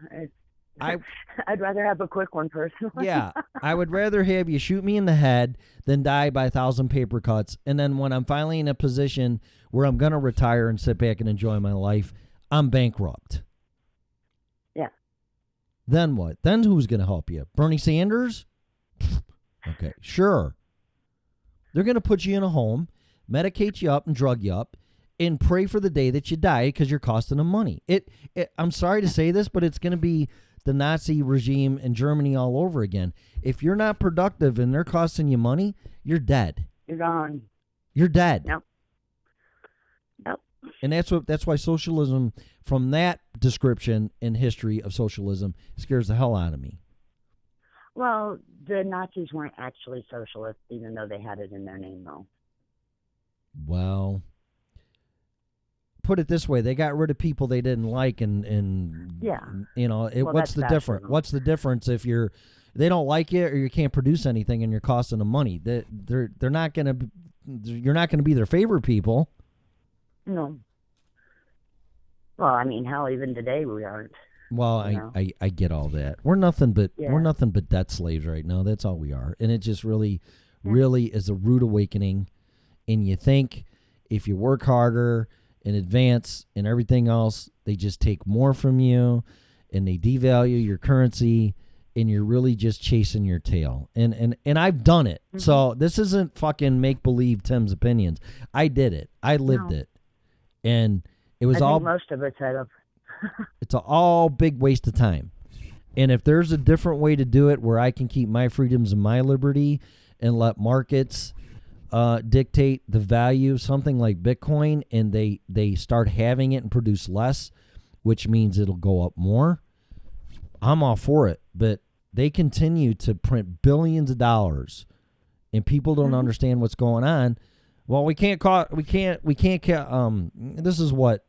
I'd rather have a quick one personally. Yeah, I would rather have you shoot me in the head than die by 1,000 paper cuts. And then when I'm finally in a position where I'm going to retire and sit back and enjoy my life, I'm bankrupt. Yeah. Then what? Then who's going to help you? Bernie Sanders? Okay, sure. They're going to put you in a home, medicate you up and drug you up, and pray for the day that you die because you're costing them money. I'm sorry to say this, but it's going to be the Nazi regime in Germany all over again. If you're not productive and they're costing you money, you're dead. You're gone. You're dead. Yep. And that's why socialism, from that description in history of socialism, scares the hell out of me. Well, the Nazis weren't actually socialists, even though they had it in their name, though. Well, put it this way, they got rid of people they didn't like, and yeah, what's the difference? What's the difference if they don't like you or you can't produce anything and you're costing them money? You're not gonna be their favorite people. No. Well, I mean, hell, even today we aren't. Well, I get all that. We're nothing but debt slaves right now. That's all we are, and it just really is a rude awakening. And you think if you work harder in advance and everything else, they just take more from you and they devalue your currency, and you're really just chasing your tail. And I've done it. Mm-hmm. So this isn't fucking make-believe Tim's opinions. I did it. I lived it. And it was all... most of it's head up. It's all big waste of time. And if there's a different way to do it where I can keep my freedoms and my liberty and let markets dictate the value of something like Bitcoin, and they start having it and produce less, which means it'll go up more, I'm all for it. But they continue to print billions of dollars, and people don't understand what's going on. Well, this is what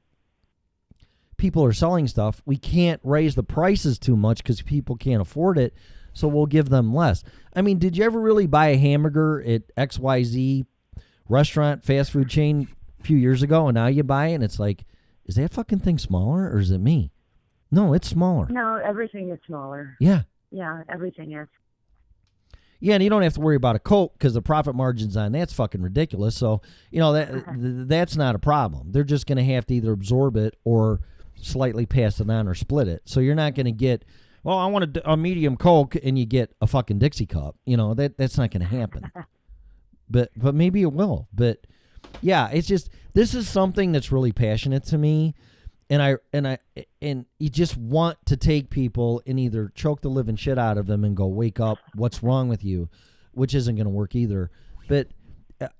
people are selling stuff. We can't raise the prices too much because people can't afford it, so we'll give them less. I mean, did you ever really buy a hamburger at XYZ restaurant, fast food chain a few years ago, and now you buy it and it's like, is that fucking thing smaller or is it me? No, it's smaller. No, everything is smaller. Yeah. Yeah, everything is. Yeah, and you don't have to worry about a Coke because the profit margins on that's fucking ridiculous. So, that's not a problem. They're just going to have to either absorb it or slightly pass it on or split it. So you're not going to get, well, I want a medium Coke and you get a fucking Dixie cup. That's not going to happen. But maybe it will. But yeah, it's just, this is something that's really passionate to me. And you just want to take people and either choke the living shit out of them and go, wake up, what's wrong with you, which isn't going to work either. But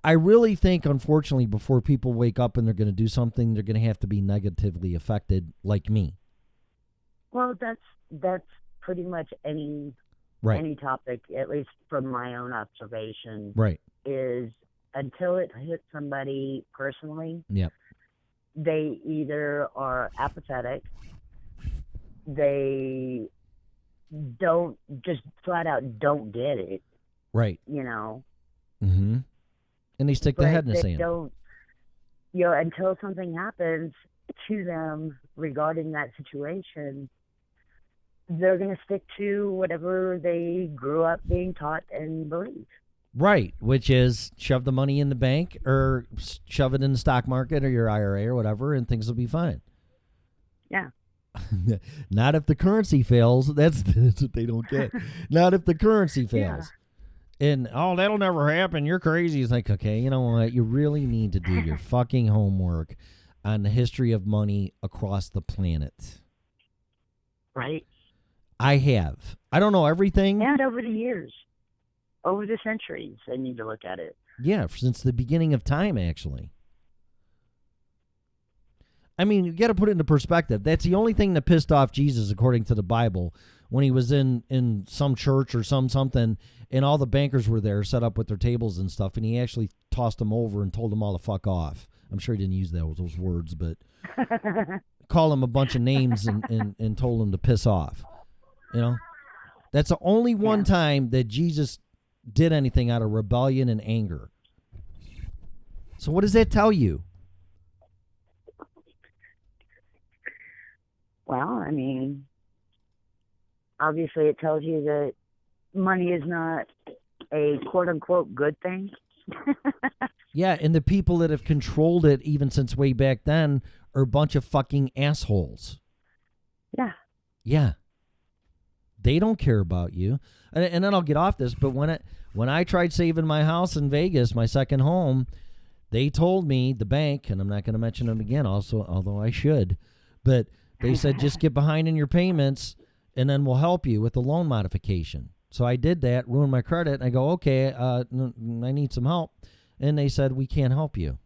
I really think, unfortunately, before people wake up and they're going to do something, they're going to have to be negatively affected like me. Well, that's pretty much any topic, at least from my own observation, right, is until it hits somebody personally. Yep. They either are apathetic, they don't just flat out don't get it. Right. You know. Mm-hmm. And they stick their head in the sand. Don't. You know, until something happens to them regarding that situation, they're going to stick to whatever they grew up being taught and believe. Right, which is shove the money in the bank or shove it in the stock market or your IRA or whatever, and things will be fine. Yeah. Not if the currency fails. That's what they don't get. Not if the currency fails. Yeah. And, oh, that'll never happen. You're crazy. It's like, okay, you know what? You really need to do your fucking homework on the history of money across the planet. Right. I have. I don't know everything. And over the years. Over the centuries, I need to look at it. Yeah, since the beginning of time, actually. I mean, you got to put it into perspective. That's the only thing that pissed off Jesus, according to the Bible, when he was in some church or something, and all the bankers were there set up with their tables and stuff, and he actually tossed them over and told them all to fuck off. I'm sure he didn't use those words, but called them a bunch of names and told them to piss off. You know? That's the only one time that Jesus did anything out of rebellion and anger. So what does that tell you? Well, I mean, obviously it tells you that money is not a quote-unquote good thing. Yeah, and the people that have controlled it even since way back then are a bunch of fucking assholes. Yeah. Yeah. They don't care about you. And then I'll get off this, but when I tried saving my house in Vegas, my second home, they told me, the bank, and I'm not going to mention them again also, although I should, but they said just get behind in your payments and then we'll help you with the loan modification. So I did that, ruined my credit, and I go, okay, I need some help. And they said, we can't help you.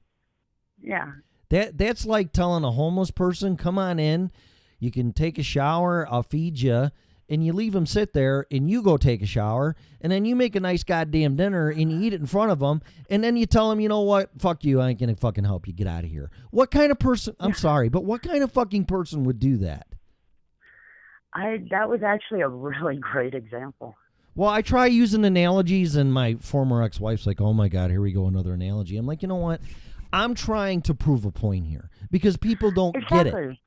Yeah. That's like telling a homeless person, come on in, you can take a shower, I'll feed you, and you leave them sit there, and you go take a shower, and then you make a nice goddamn dinner, and you eat it in front of them, and then you tell them, you know what, fuck you, I ain't gonna fucking help you, get out of here. What kind of person, I'm sorry, but what kind of fucking person would do that? That was actually a really great example. Well, I try using analogies, and my former ex-wife's like, oh my God, here we go, another analogy. I'm like, you know what? I'm trying to prove a point here, because people don't get it.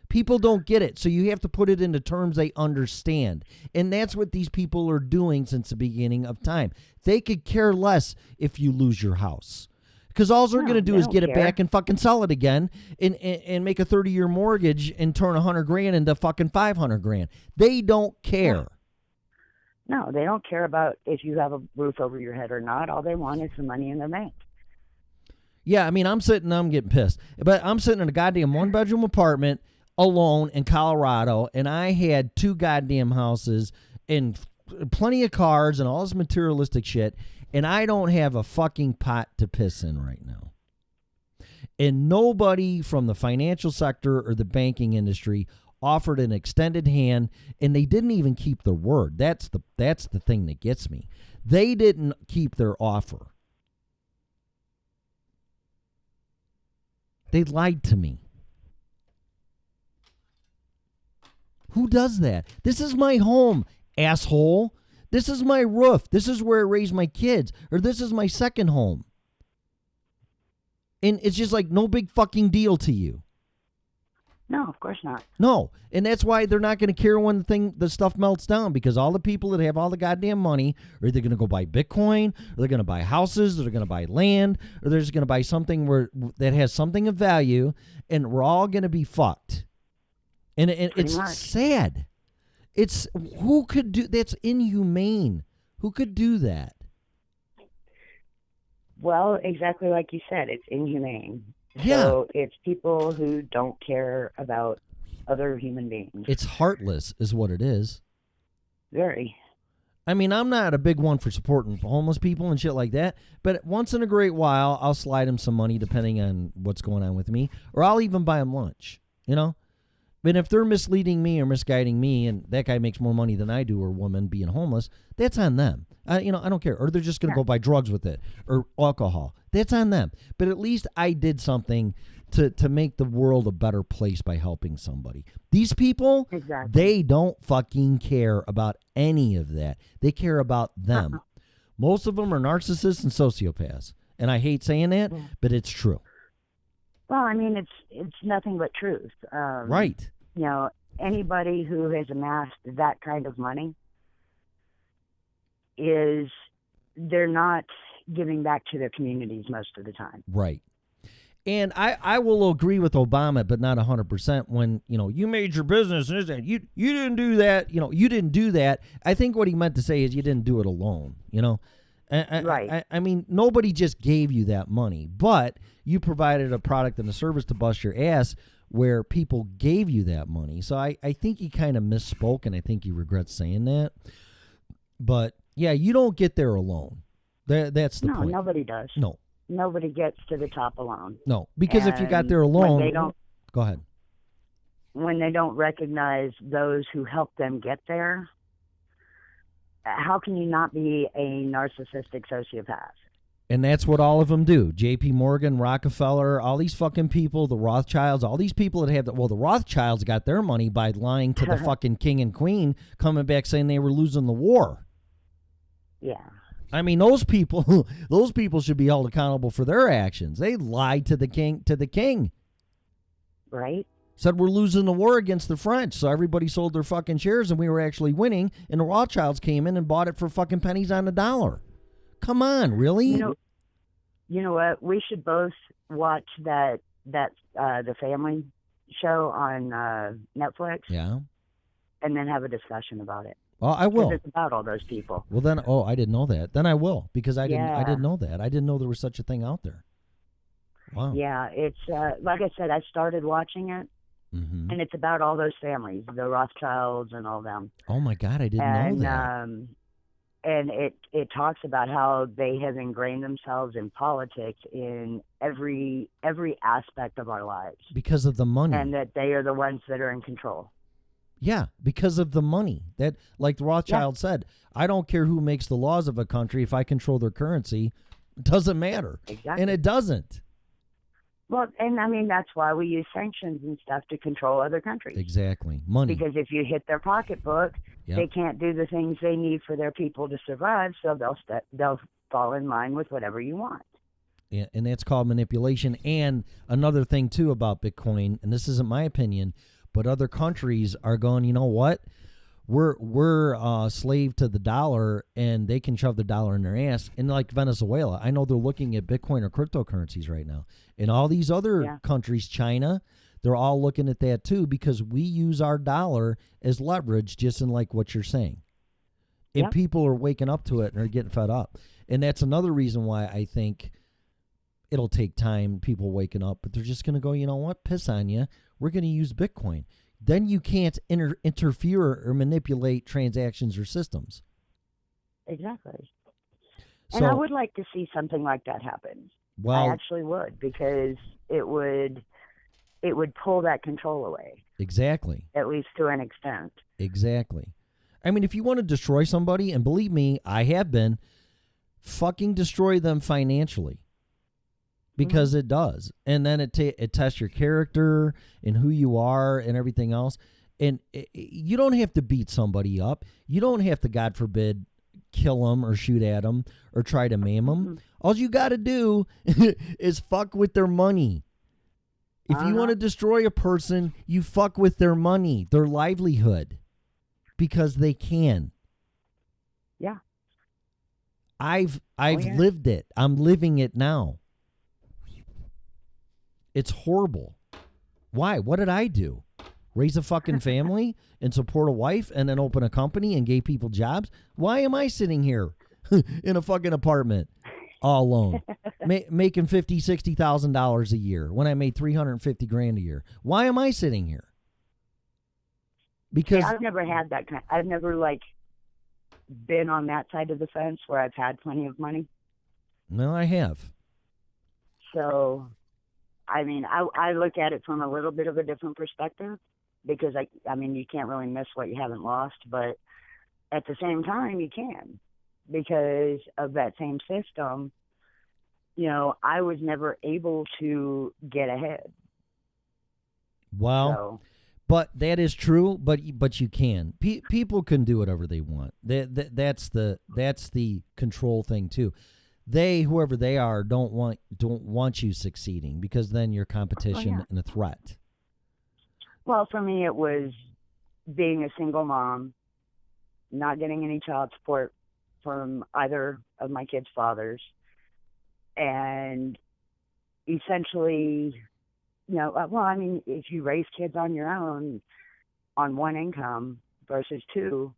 People don't get it, so you have to put it into terms they understand. And that's what these people are doing since the beginning of time. They could care less if you lose your house. Because all they're going to do is get it back and fucking sell it again and make a 30-year mortgage and turn $100,000 into fucking $500,000. They don't care. No, they don't care about if you have a roof over your head or not. All they want is some money in their bank. Yeah, I mean, I'm getting pissed. But I'm sitting in a goddamn one-bedroom apartment alone in Colorado, and I had 2 goddamn houses and plenty of cars and all this materialistic shit, and I don't have a fucking pot to piss in right now. And nobody from the financial sector or the banking industry offered an extended hand, and they didn't even keep their word. That's the thing that gets me. They didn't keep their offer. They lied to me. Who does that? This is my home, asshole. This is my roof. This is where I raise my kids. Or this is my second home. And it's just like no big fucking deal to you. No, of course not. No. And that's why they're not going to care when the stuff melts down, because all the people that have all the goddamn money are either going to go buy Bitcoin, or they're going to buy houses, or they're going to buy land, or they're just going to buy something that has something of value, and we're all going to be fucked. And it's sad. It's who could do that's inhumane. Who could do that? Well, exactly like you said, it's inhumane. Yeah. So it's people who don't care about other human beings. It's heartless is what it is. Very. I mean, I'm not a big one for supporting homeless people and shit like that, but once in a great while, I'll slide them some money depending on what's going on with me, or I'll even buy them lunch, you know? But if they're misleading me or misguiding me, and that guy makes more money than I do, or woman being homeless, that's on them. I don't care. Or they're just going to go buy drugs with it or alcohol. That's on them. But at least I did something to make the world a better place by helping somebody. These people, Exactly. they don't fucking care about any of that. They care about them. Most of them are narcissists and sociopaths. And I hate saying that, but it's true. Well, I mean, it's nothing but truth. Right. You know, anybody who has amassed that kind of money they're not giving back to their communities most of the time. Right. And I will agree with Obama, but not 100%. When, you made your business, and you didn't do that, you didn't do that. I think what he meant to say is you didn't do it alone, Right. I mean, nobody just gave you that money, but you provided a product and a service to bust your ass where people gave you that money. So I think he kind of misspoke, and I think he regrets saying that. But, yeah, you don't get there alone. That's the point. No, nobody does. No. Nobody gets to the top alone. No, because if you got there alone, go ahead. When they don't recognize those who helped them get there, how can you not be a narcissistic sociopath? And that's what all of them do. J.P. Morgan, Rockefeller, all these fucking people, the Rothschilds, all these people that have the Rothschilds got their money by lying to the fucking king and queen, coming back saying they were losing the war. Yeah. I mean, those people should be held accountable for their actions. They lied to the king. Right. Said we're losing the war against the French, so everybody sold their fucking shares and we were actually winning, and the Rothschilds came in and bought it for fucking pennies on the dollar. Come on, really? You know what? We should both watch that the family show on Netflix. Yeah. And then have a discussion about it. Well, I will. It's about all those people. Well, then, I didn't know that. Then I will, because I didn't know that. I didn't know there was such a thing out there. Wow. Yeah, it's like I said, I started watching it, and it's about all those families, the Rothschilds and all them. Oh my God, I didn't know that. And it talks about how they have ingrained themselves in politics in every aspect of our lives because of the money, and that they are the ones that are in control. Yeah, because of the money. That, like the Rothschild said, I don't care who makes the laws of a country. If I control their currency, it doesn't matter. Exactly. And it doesn't. Well, and I mean, that's why we use sanctions and stuff to control other countries. Exactly. Money. Because if you hit their pocketbook, they can't do the things they need for their people to survive, so they'll fall in line with whatever you want. Yeah, and that's called manipulation. And another thing, too, about Bitcoin, and this isn't my opinion, but other countries are going, you know what? We're slave to the dollar, and they can shove the dollar in their ass. And like Venezuela, I know they're looking at Bitcoin or cryptocurrencies right now. And all these other countries, China, they're all looking at that too, because we use our dollar as leverage, just in like what you're saying. And people are waking up to it and are getting fed up. And that's another reason why I think it'll take time, people waking up, but they're just going to go, you know what, piss on you. We're going to use Bitcoin. Then you can't interfere or manipulate transactions or systems. Exactly. So, and I would like to see something like that happen. Well, I actually would, because it would pull that control away. Exactly. At least to an extent. Exactly. I mean, if you want to destroy somebody, and believe me, I have been, fucking destroy them financially. Because it does. And then it tests your character and who you are and everything else. And you don't have to beat somebody up. You don't have to, God forbid, kill them or shoot at them or try to maim them. All you got to do is fuck with their money. If you want to destroy a person, you fuck with their money, their livelihood, because they can. Yeah. I've lived it. I'm living it now. It's horrible. Why? What did I do? Raise a fucking family and support a wife and then open a company and gave people jobs? Why am I sitting here in a fucking apartment all alone, making $50,000, $60,000 a year when I made $350,000 a year? Why am I sitting here? Because I've never had that kind. I've never been on that side of the fence where I've had plenty of money. No, I have. So, I mean, I look at it from a little bit of a different perspective, because I mean, you can't really miss what you haven't lost, but at the same time, you can, because of that same system. You know, I was never able to get ahead Well, So, but that is true. But you can. People can do whatever they want. That's the control thing too. They, whoever they are, don't want you succeeding, because then you're competition and a threat. Well, for me, it was being a single mom, not getting any child support from either of my kids' fathers, and essentially, well, I mean, if you raise kids on your own on one income versus two,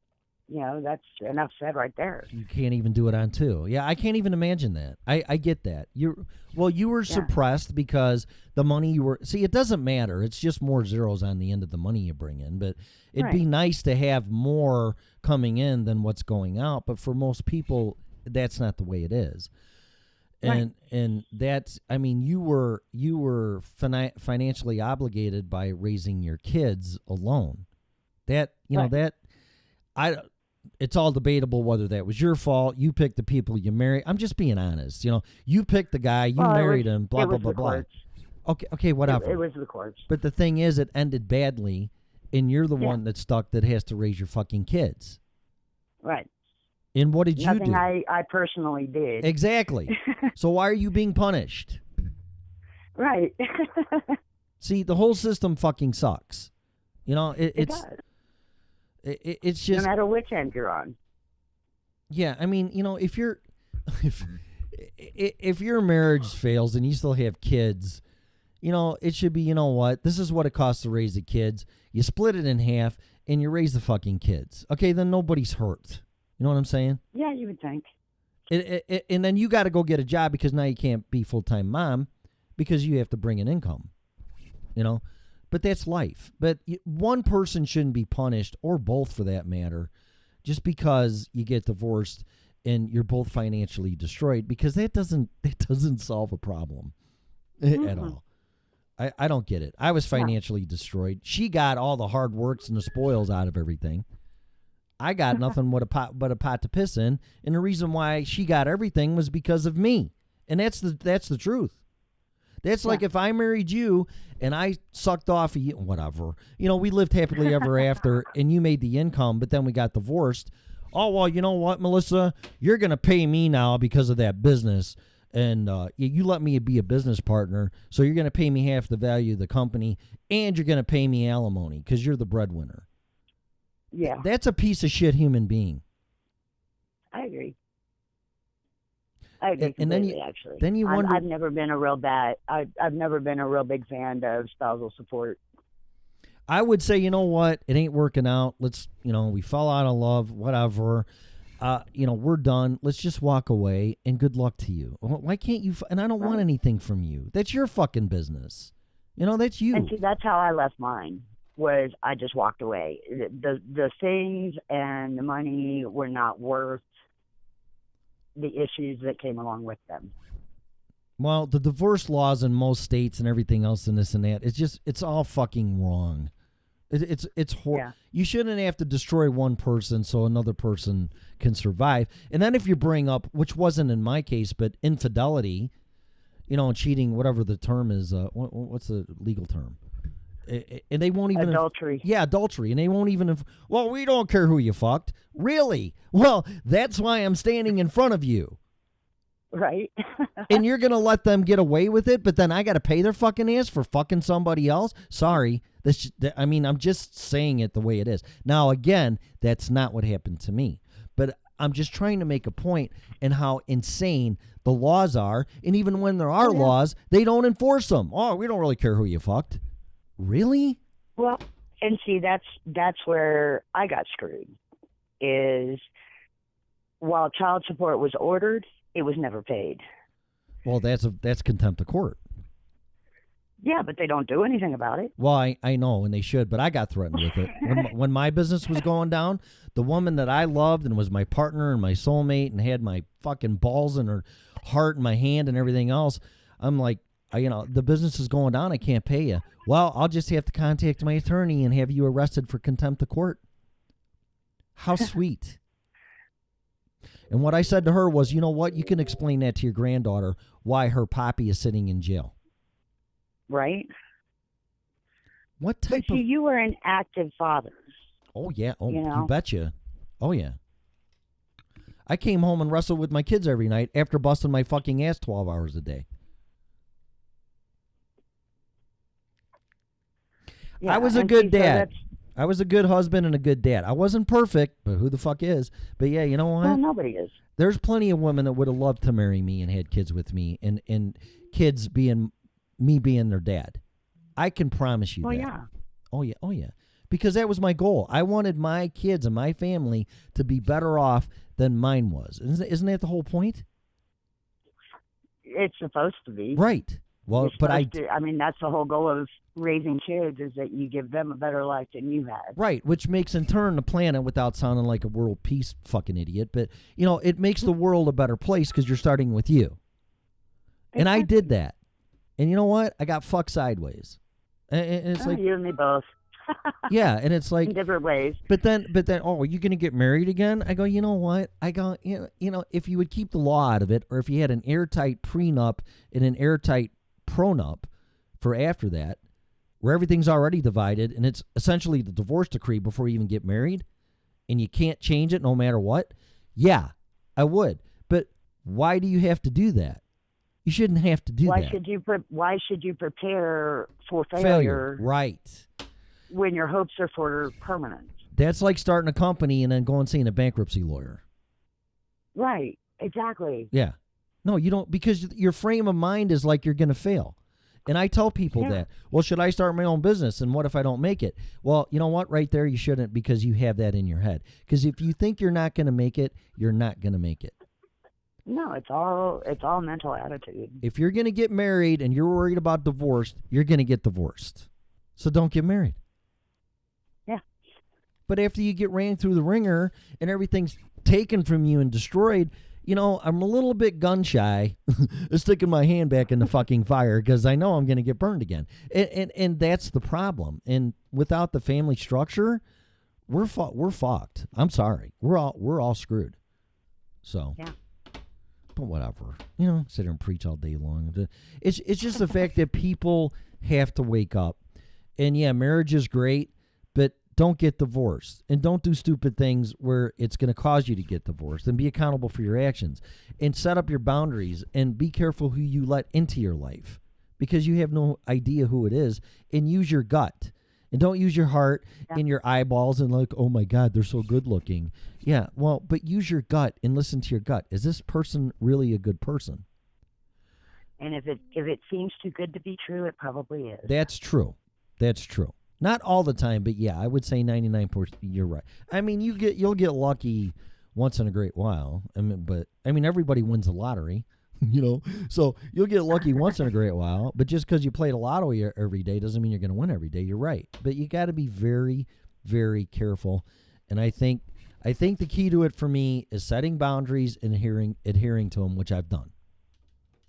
that's enough said right there. You can't even do it on two. Yeah, I can't even imagine that. I get that. You were suppressed because the money you were... See, it doesn't matter. It's just more zeros on the end of the money you bring in. But it'd be nice to have more coming in than what's going out. But for most people, that's not the way it is. And that's... I mean, you were financially obligated by raising your kids alone. That, it's all debatable whether that was your fault. You picked the people you married. I'm just being honest. You picked the guy, you married him, blah, blah, blah, blah. Okay, whatever. It was the courts. But the thing is, it ended badly, and you're the one that's stuck that has to raise your fucking kids. Right. And what did you do? Nothing I personally did. Exactly. So why are you being punished? Right. See, the whole system fucking sucks. It does. It's just... No matter which end you're on. Yeah, I mean, if you're... If your marriage fails and you still have kids, it should be, what? This is what it costs to raise the kids. You split it in half and you raise the fucking kids. Okay, then nobody's hurt. You know what I'm saying? Yeah, you would think. And then you got to go get a job, because now you can't be full-time mom because you have to bring an income. But that's life. But one person shouldn't be punished, or both for that matter, just because you get divorced and you're both financially destroyed, because that doesn't solve a problem at all. I don't get it. I was financially destroyed. She got all the hard works and the spoils out of everything. I got nothing but a pot to piss in, and the reason why she got everything was because of me. And that's the truth. That's like if I married you and I sucked off of you, whatever. We lived happily ever after, and you made the income, but then we got divorced. Oh, well, you know what, Melissa? You're going to pay me now because of that business, and you let me be a business partner, so you're going to pay me half the value of the company, and you're going to pay me alimony because you're the breadwinner. Yeah. That's a piece of shit human being. I agree. And then you wonder. I've never been a real big fan of spousal support. I would say, you know what? It ain't working out. Let's, we fell out of love, whatever. We're done. Let's just walk away, and good luck to you. Why can't you? And I don't want anything from you. That's your fucking business. That's you. And see, that's how I left mine. Was I just walked away. The things and the money were not worth the issues that came along with them. Well, the divorce laws in most states and everything else and this and that, it's all fucking wrong. It's horrible. Yeah. You shouldn't have to destroy one person so another person can survive. And then if you bring up, which wasn't in my case, but infidelity, cheating, whatever the term is, what's the legal term? And they won't even... Adultery. Adultery. And they won't even... Well, we don't care who you fucked. Really? Well, that's why I'm standing in front of you. Right. And you're going to let them get away with it, but then I got to pay their fucking ass for fucking somebody else? Sorry. I'm just saying it the way it is. Now, again, that's not what happened to me. But I'm just trying to make a point in how insane the laws are. And even when there are laws, they don't enforce them. Oh, we don't really care who you fucked. Really? Well, and see, that's where I got screwed. Is while child support was ordered, it was never paid. Well, that's contempt of court. Yeah, but they don't do anything about it. Well, I know, and they should, but I got threatened with it. When my business was going down, the woman that I loved and was my partner and my soulmate and had my fucking balls in her heart and my hand and everything else, I'm like, the business is going down, I can't pay you. Well, I'll just have to contact my attorney and have you arrested for contempt of court. How sweet. And what I said to her was, you know what? You can explain that to your granddaughter, why her poppy is sitting in jail. Right. What type but of... you were an active father. Oh, yeah. Oh, you know? you betcha. Oh, yeah. I came home and wrestled with my kids every night after busting my fucking ass 12 hours a day. Yeah, I was a good dad. I was a good husband and a good dad. I wasn't perfect, but who the fuck is? But yeah, you know what? Well, nobody is. There's plenty of women that would have loved to marry me and had kids with me, and kids being me being their dad. I can promise you that. Yeah. Oh, yeah. Oh, yeah. Because that was my goal. I wanted my kids and my family to be better off than mine was. Isn't that the whole point? It's supposed to be. Right. Well, but I mean, that's the whole goal of raising kids, is that you give them a better life than you had. Right, which makes in turn the planet, without sounding like a world peace fucking idiot, but, you know, it makes the world a better place because you're starting with you. Exactly. And I did that. And you know what? I got fucked sideways. And it's like... You and me both. Yeah, and it's like... in different ways. But then, oh, are you going to get married again? I go, you know what? You know, if you would keep the law out of it, or if you had an airtight prenup and an airtight pronup for after that, where everything's already divided, and it's essentially the divorce decree before you even get married, and you can't change it no matter what, yeah, I would. But why do you have to do that? You shouldn't have to do that. Why should you prepare for failure? Right. When your hopes are for permanence. That's like starting a company and then going and seeing a bankruptcy lawyer. Right. Exactly. Yeah. No, you don't, because your frame of mind is like you're going to fail. And I tell people that, well, should I start my own business? And what if I don't make it? Well, you know what? Right there, you shouldn't, because you have that in your head. Because if you think you're not going to make it, you're not going to make it. No, it's all mental attitude. If you're going to get married and you're worried about divorce, you're going to get divorced. So don't get married. Yeah. But after you get ran through the ringer and everything's taken from you and destroyed, you know, I'm a little bit gun shy sticking my hand back in the fucking fire because I know I'm going to get burned again. And that's the problem. And without the family structure, we're fucked. I'm sorry. We're all screwed. So, yeah. But whatever. You know, sit here and preach all day long. It's just the fact that people have to wake up. And yeah, marriage is great, but don't get divorced, and don't do stupid things where it's going to cause you to get divorced, and be accountable for your actions, and set up your boundaries, and be careful who you let into your life, because you have no idea who it is, and use your gut, and don't use your heart and your eyeballs and like, oh my God, they're so good looking. Yeah, well, but use your gut and listen to your gut. Is this person really a good person? And if it seems too good to be true, it probably is. That's true. That's true. Not all the time, but yeah, I would say 99%. You're right. I mean, you'll get lucky once in a great while. I mean, everybody wins the lottery, you know. So you'll get lucky once in a great while. But just because you play the lotto every day doesn't mean you're going to win every day. You're right. But you got to be very, very careful. And I think the key to it for me is setting boundaries and adhering to them, which I've done.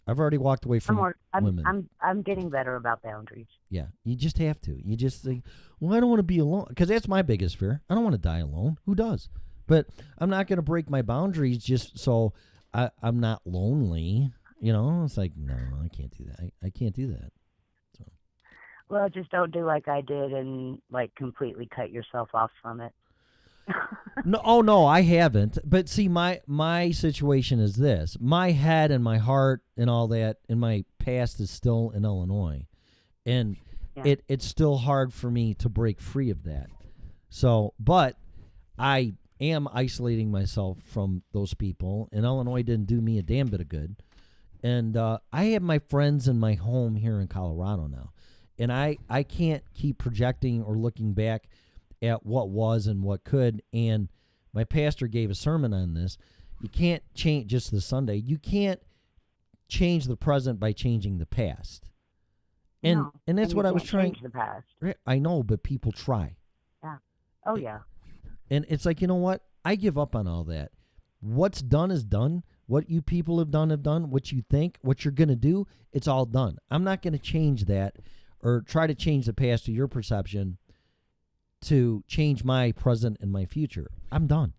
I've already walked away from women. I'm getting better about boundaries. Yeah, you just have to. You just think, well, I don't want to be alone, because that's my biggest fear. I don't want to die alone. Who does? But I'm not going to break my boundaries just so I'm not lonely. You know, it's like, no, I can't do that. I can't do that. So. Well, just don't do like I did and like completely cut yourself off from it. No, I haven't. But see, my situation is this. My head and my heart and all that and my past is still in Illinois. And it's still hard for me to break free of that. So, but I am isolating myself from those people. And Illinois didn't do me a damn bit of good. And I have my friends in my home here in Colorado now. And I can't keep projecting or looking back at what was and what could. And my pastor gave a sermon on this. You can't change just the Sunday. You can't change the present by changing the past. And that's what I was trying. Change the past. I know, but people try. Yeah. Oh yeah. And it's like, you know what? I give up on all that. What's done is done. What you people have done. What you think, what you're going to do, it's all done. I'm not going to change that or try to change the past to your perception to change my present and my future. I'm done.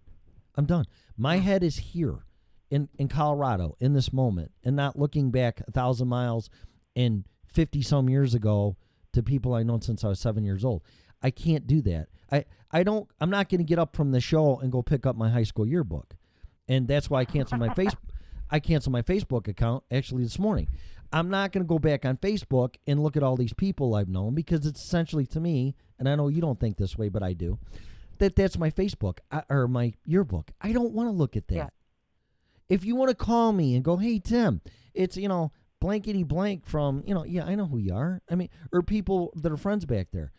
My head is here in Colorado in this moment, and not looking back 1,000 miles and 50 some years ago to people I known since I was 7 years old. I can't do that. I'm not going to get up from the show and go pick up my high school yearbook. And that's why I canceled my Facebook account actually this morning. I'm not going to go back on Facebook and look at all these people I've known, because it's essentially, to me, and I know you don't think this way, but I do, that's my Facebook or my yearbook. I don't want to look at that. Yeah. If you want to call me and go, hey, Tim, it's, blankety blank from, yeah, I know who you are. I mean, or people that are friends back there.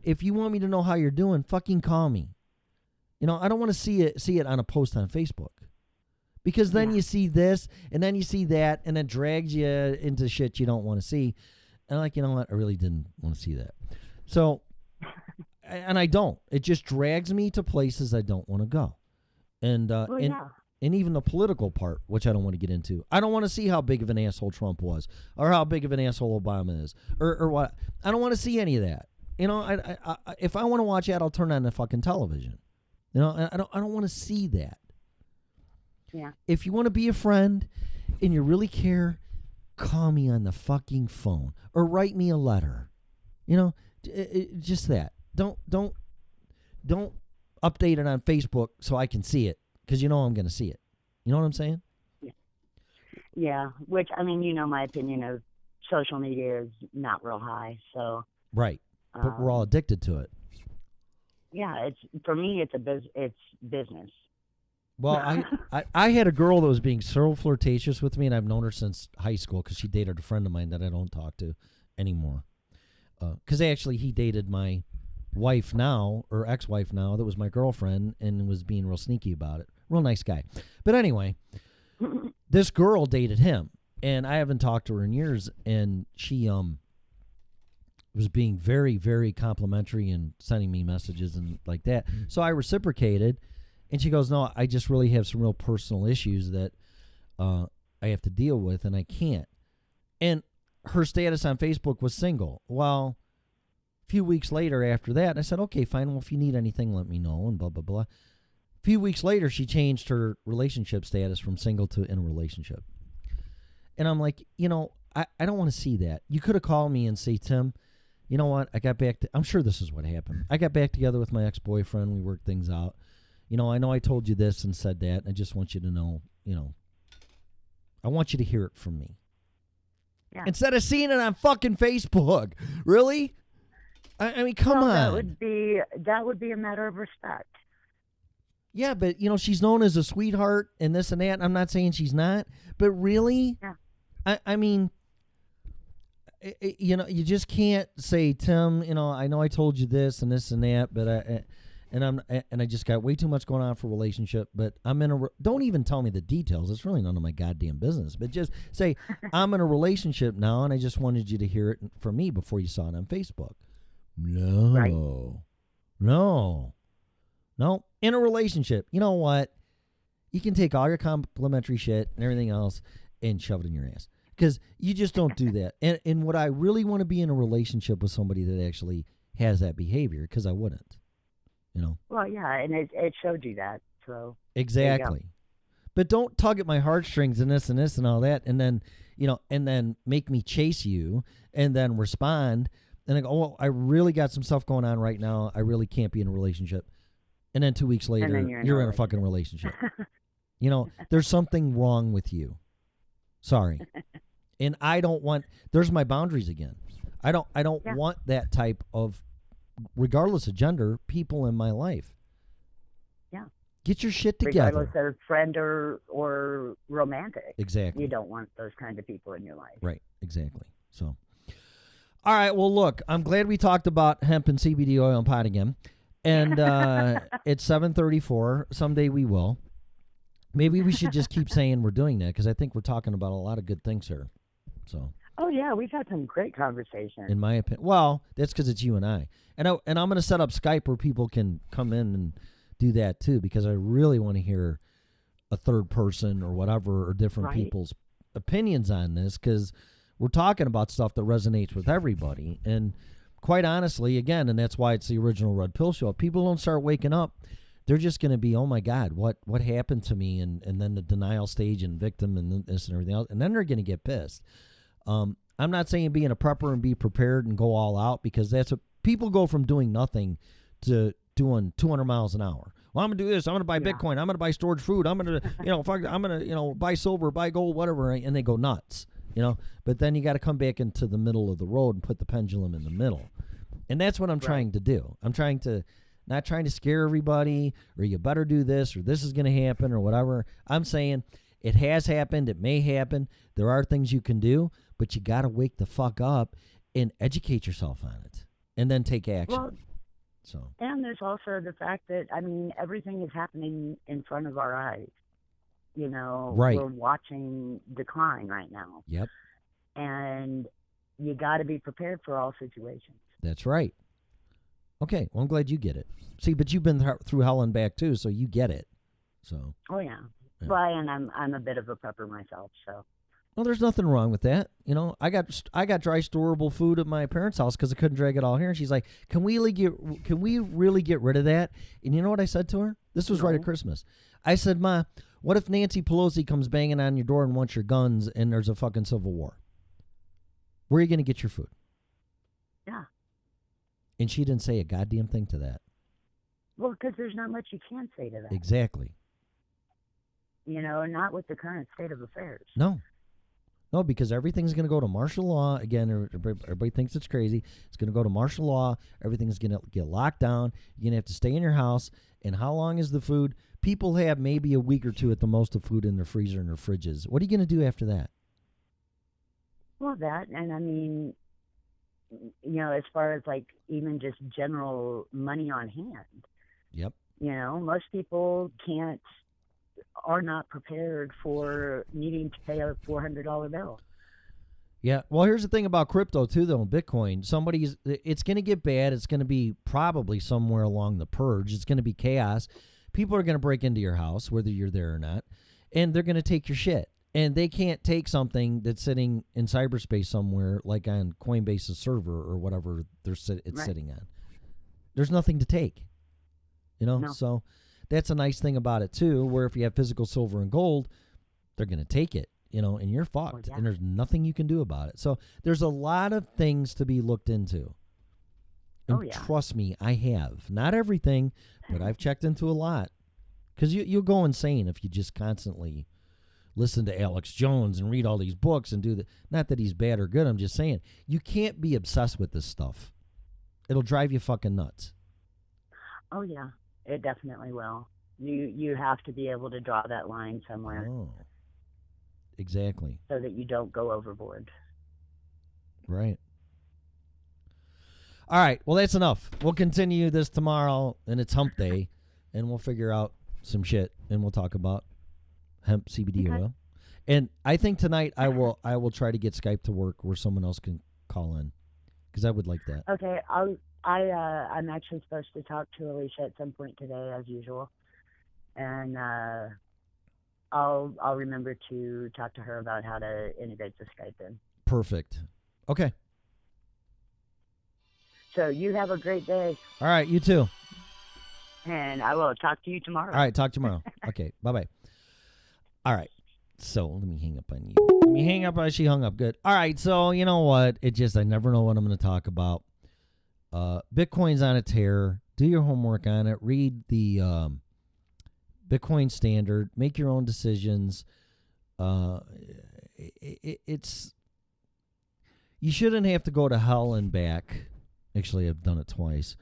If you want me to know how you're doing, fucking call me. I don't want to see it on a post on Facebook. Because then you see this, and then you see that, and it drags you into shit you don't want to see. And like, you know what? I really didn't want to see that. So, and I don't. It just drags me to places I don't want to go. And and even the political part, which I don't want to get into. I don't want to see how big of an asshole Trump was, or how big of an asshole Obama is, or what. I don't want to see any of that. If I want to watch that, I'll turn on the fucking television. I don't want to see that. Yeah. If you want to be a friend and you really care, call me on the fucking phone or write me a letter. Just that. Don't update it on Facebook so I can see it, because I'm going to see it. You know what I'm saying? Yeah. Which, my opinion of social media is not real high. So. Right. But we're all addicted to it. Yeah. For me, it's business. Well, I had a girl that was being so flirtatious with me, and I've known her since high school because she dated a friend of mine that I don't talk to anymore. Because actually he dated my wife now, or ex-wife now, that was my girlfriend, and was being real sneaky about it. Real nice guy. But anyway, this girl dated him, and I haven't talked to her in years, and she was being very, very complimentary and sending me messages and like that. So I reciprocated. And she goes, no, I just really have some real personal issues that I have to deal with, and I can't. And her status on Facebook was single. Well, a few weeks later after that, I said, okay, fine. Well, if you need anything, let me know, and blah, blah, blah. A few weeks later, she changed her relationship status from single to in a relationship. And I'm like, I don't want to see that. You could have called me and say, Tim, you know what? I'm sure this is what happened. I got back together with my ex-boyfriend. We worked things out. I know I told you this and said that. I just want you to know, I want you to hear it from me. Yeah. Instead of seeing it on fucking Facebook. Really? I mean, come on. That would be a matter of respect. Yeah, but, she's known as a sweetheart and this and that. I'm not saying she's not. But really? Yeah. I mean, you just can't say, Tim, I know I told you this and that, but I just got way too much going on for a relationship, but I'm in don't even tell me the details. It's really none of my goddamn business. But just say, I'm in a relationship now, and I just wanted you to hear it from me before you saw it on Facebook. No. Right. No. In a relationship, you know what? You can take all your complimentary shit and everything else and shove it in your ass. Because you just don't do that. And what I really want to be in a relationship with somebody that actually has that behavior, because I wouldn't. Well, yeah, and it showed you that, so exactly. But don't tug at my heartstrings and this and all that, and then make me chase you, and then respond, and I go, oh, I really got some stuff going on right now. I really can't be in a relationship, and then 2 weeks later, you're in a fucking relationship. There's something wrong with you. Sorry, and I don't want. There's my boundaries again. I don't want that type of, regardless of gender, people in my life. Yeah. Get your shit together. Regardless of friend or romantic. Exactly. You don't want those kind of people in your life. Right. Exactly. So, all right. Well, look, I'm glad we talked about hemp and CBD oil and pot again. And it's 7:34. Someday we will. Maybe we should just keep saying we're doing that, because I think we're talking about a lot of good things here. So. Oh, yeah, we've had some great conversations. In my opinion. Well, that's because it's you and I. And I'm going to set up Skype where people can come in and do that, too, because I really want to hear a third person or whatever, or different people's opinions on this, because we're talking about stuff that resonates with everybody. And quite honestly, again, and that's why it's the original Red Pill Show, if people don't start waking up, they're just going to be, oh, my God, what happened to me? And then the denial stage and victim and this and everything else. And then they're going to get pissed. I'm not saying being a prepper and be prepared and go all out, because that's what people go from doing nothing to doing 200 miles an hour. Well, I'm going to do this. I'm going to buy Bitcoin. I'm going to buy stored food. I'm going to, I'm going to, buy silver, buy gold, whatever. And they go nuts, but then you got to come back into the middle of the road and put the pendulum in the middle. And that's what I'm trying to do. I'm not trying to scare everybody, or you better do this, or this is going to happen, or whatever. I'm saying it has happened. It may happen. There are things you can do, but you got to wake the fuck up and educate yourself on it, and then take action. Well, and there's also the fact that, everything is happening in front of our eyes. Right. We're watching decline right now. Yep. And you got to be prepared for all situations. That's right. Okay, well, I'm glad you get it. See, but you've been through hell and back too, so you get it. So. Oh yeah. Well, and I'm a bit of a prepper myself, so. Well, there's nothing wrong with that. I got dry storable food at my parents' house because I couldn't drag it all here. And she's like, "Can we really get rid of that?" And you know what I said to her? This was right at Christmas. I said, "Ma, what if Nancy Pelosi comes banging on your door and wants your guns, and there's a fucking civil war? Where are you going to get your food?" Yeah. And she didn't say a goddamn thing to that. Well, because there's not much you can say to that. Exactly. Not with the current state of affairs. No, because everything's going to go to martial law. Again, everybody thinks it's crazy. It's going to go to martial law. Everything's going to get locked down. You're going to have to stay in your house. And how long is the food? People have maybe a week or two at the most of food in their freezer and their fridges. What are you going to do after that? Well, that, and as far as even just general money on hand. Yep. Most people are not prepared for needing to pay a $400 bill. Yeah. Well, here's the thing about crypto too, though. Bitcoin, it's going to get bad. It's going to be probably somewhere along the purge. It's going to be chaos. People are going to break into your house, whether you're there or not, and they're going to take your shit. And they can't take something that's sitting in cyberspace somewhere, like on Coinbase's server or whatever it's sitting on. There's nothing to take, No. So that's a nice thing about it too, where if you have physical silver and gold, they're going to take it, and you're fucked, and there's nothing you can do about it. So there's a lot of things to be looked into. And trust me, I have. Not everything, but I've checked into a lot. Because you'll go insane if you just constantly listen to Alex Jones and read all these books and do that. Not that he's bad or good, I'm just saying. You can't be obsessed with this stuff. It'll drive you fucking nuts. Oh, yeah. It definitely will. You have to be able to draw that line somewhere. Oh, exactly. So that you don't go overboard. Right. All right. Well, that's enough. We'll continue this tomorrow, and it's hump day, and we'll figure out some shit, and we'll talk about hemp CBD oil. And I think tonight I will try to get Skype to work where someone else can call in, because I would like that. Okay. I'm actually supposed to talk to Alicia at some point today, as usual, and I'll remember to talk to her about how to integrate the Skype in. Perfect. Okay. So you have a great day. All right, you too. And I will talk to you tomorrow. All right, talk tomorrow. Okay, bye-bye. All right, so let me hang up on you. Let me hang up on she hung up. Good. All right, so you know what? I never know what I'm going to talk about. Bitcoin's on a tear. Do your homework on it. Read the Bitcoin Standard. Make your own decisions. It's you shouldn't have to go to hell and back. Actually, I've done it twice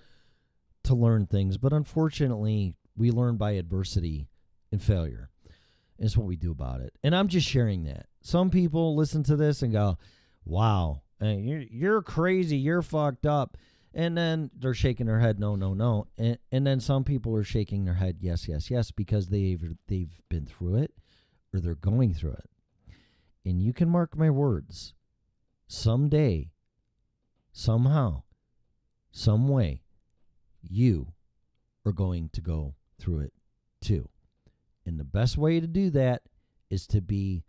to learn things, but unfortunately, we learn by adversity and failure. It's what we do about it. And I'm just sharing that. Some people listen to this and go, "Wow, you're crazy. You're fucked up." And then they're shaking their head, no, no, no. And then some people are shaking their head, yes, yes, yes, because they've been through it or they're going through it. And you can mark my words. Someday, somehow, some way, you are going to go through it too. And the best way to do that is to be,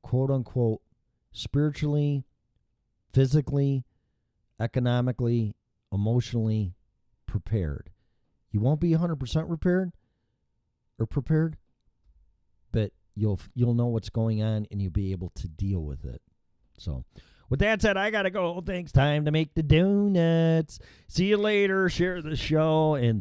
quote unquote, spiritually, physically, economically, emotionally prepared. You won't be 100% prepared, but you'll know what's going on and you'll be able to deal with it. So, with that said, I got to go. Thanks. Time to make the donuts. See you later. Share the show. And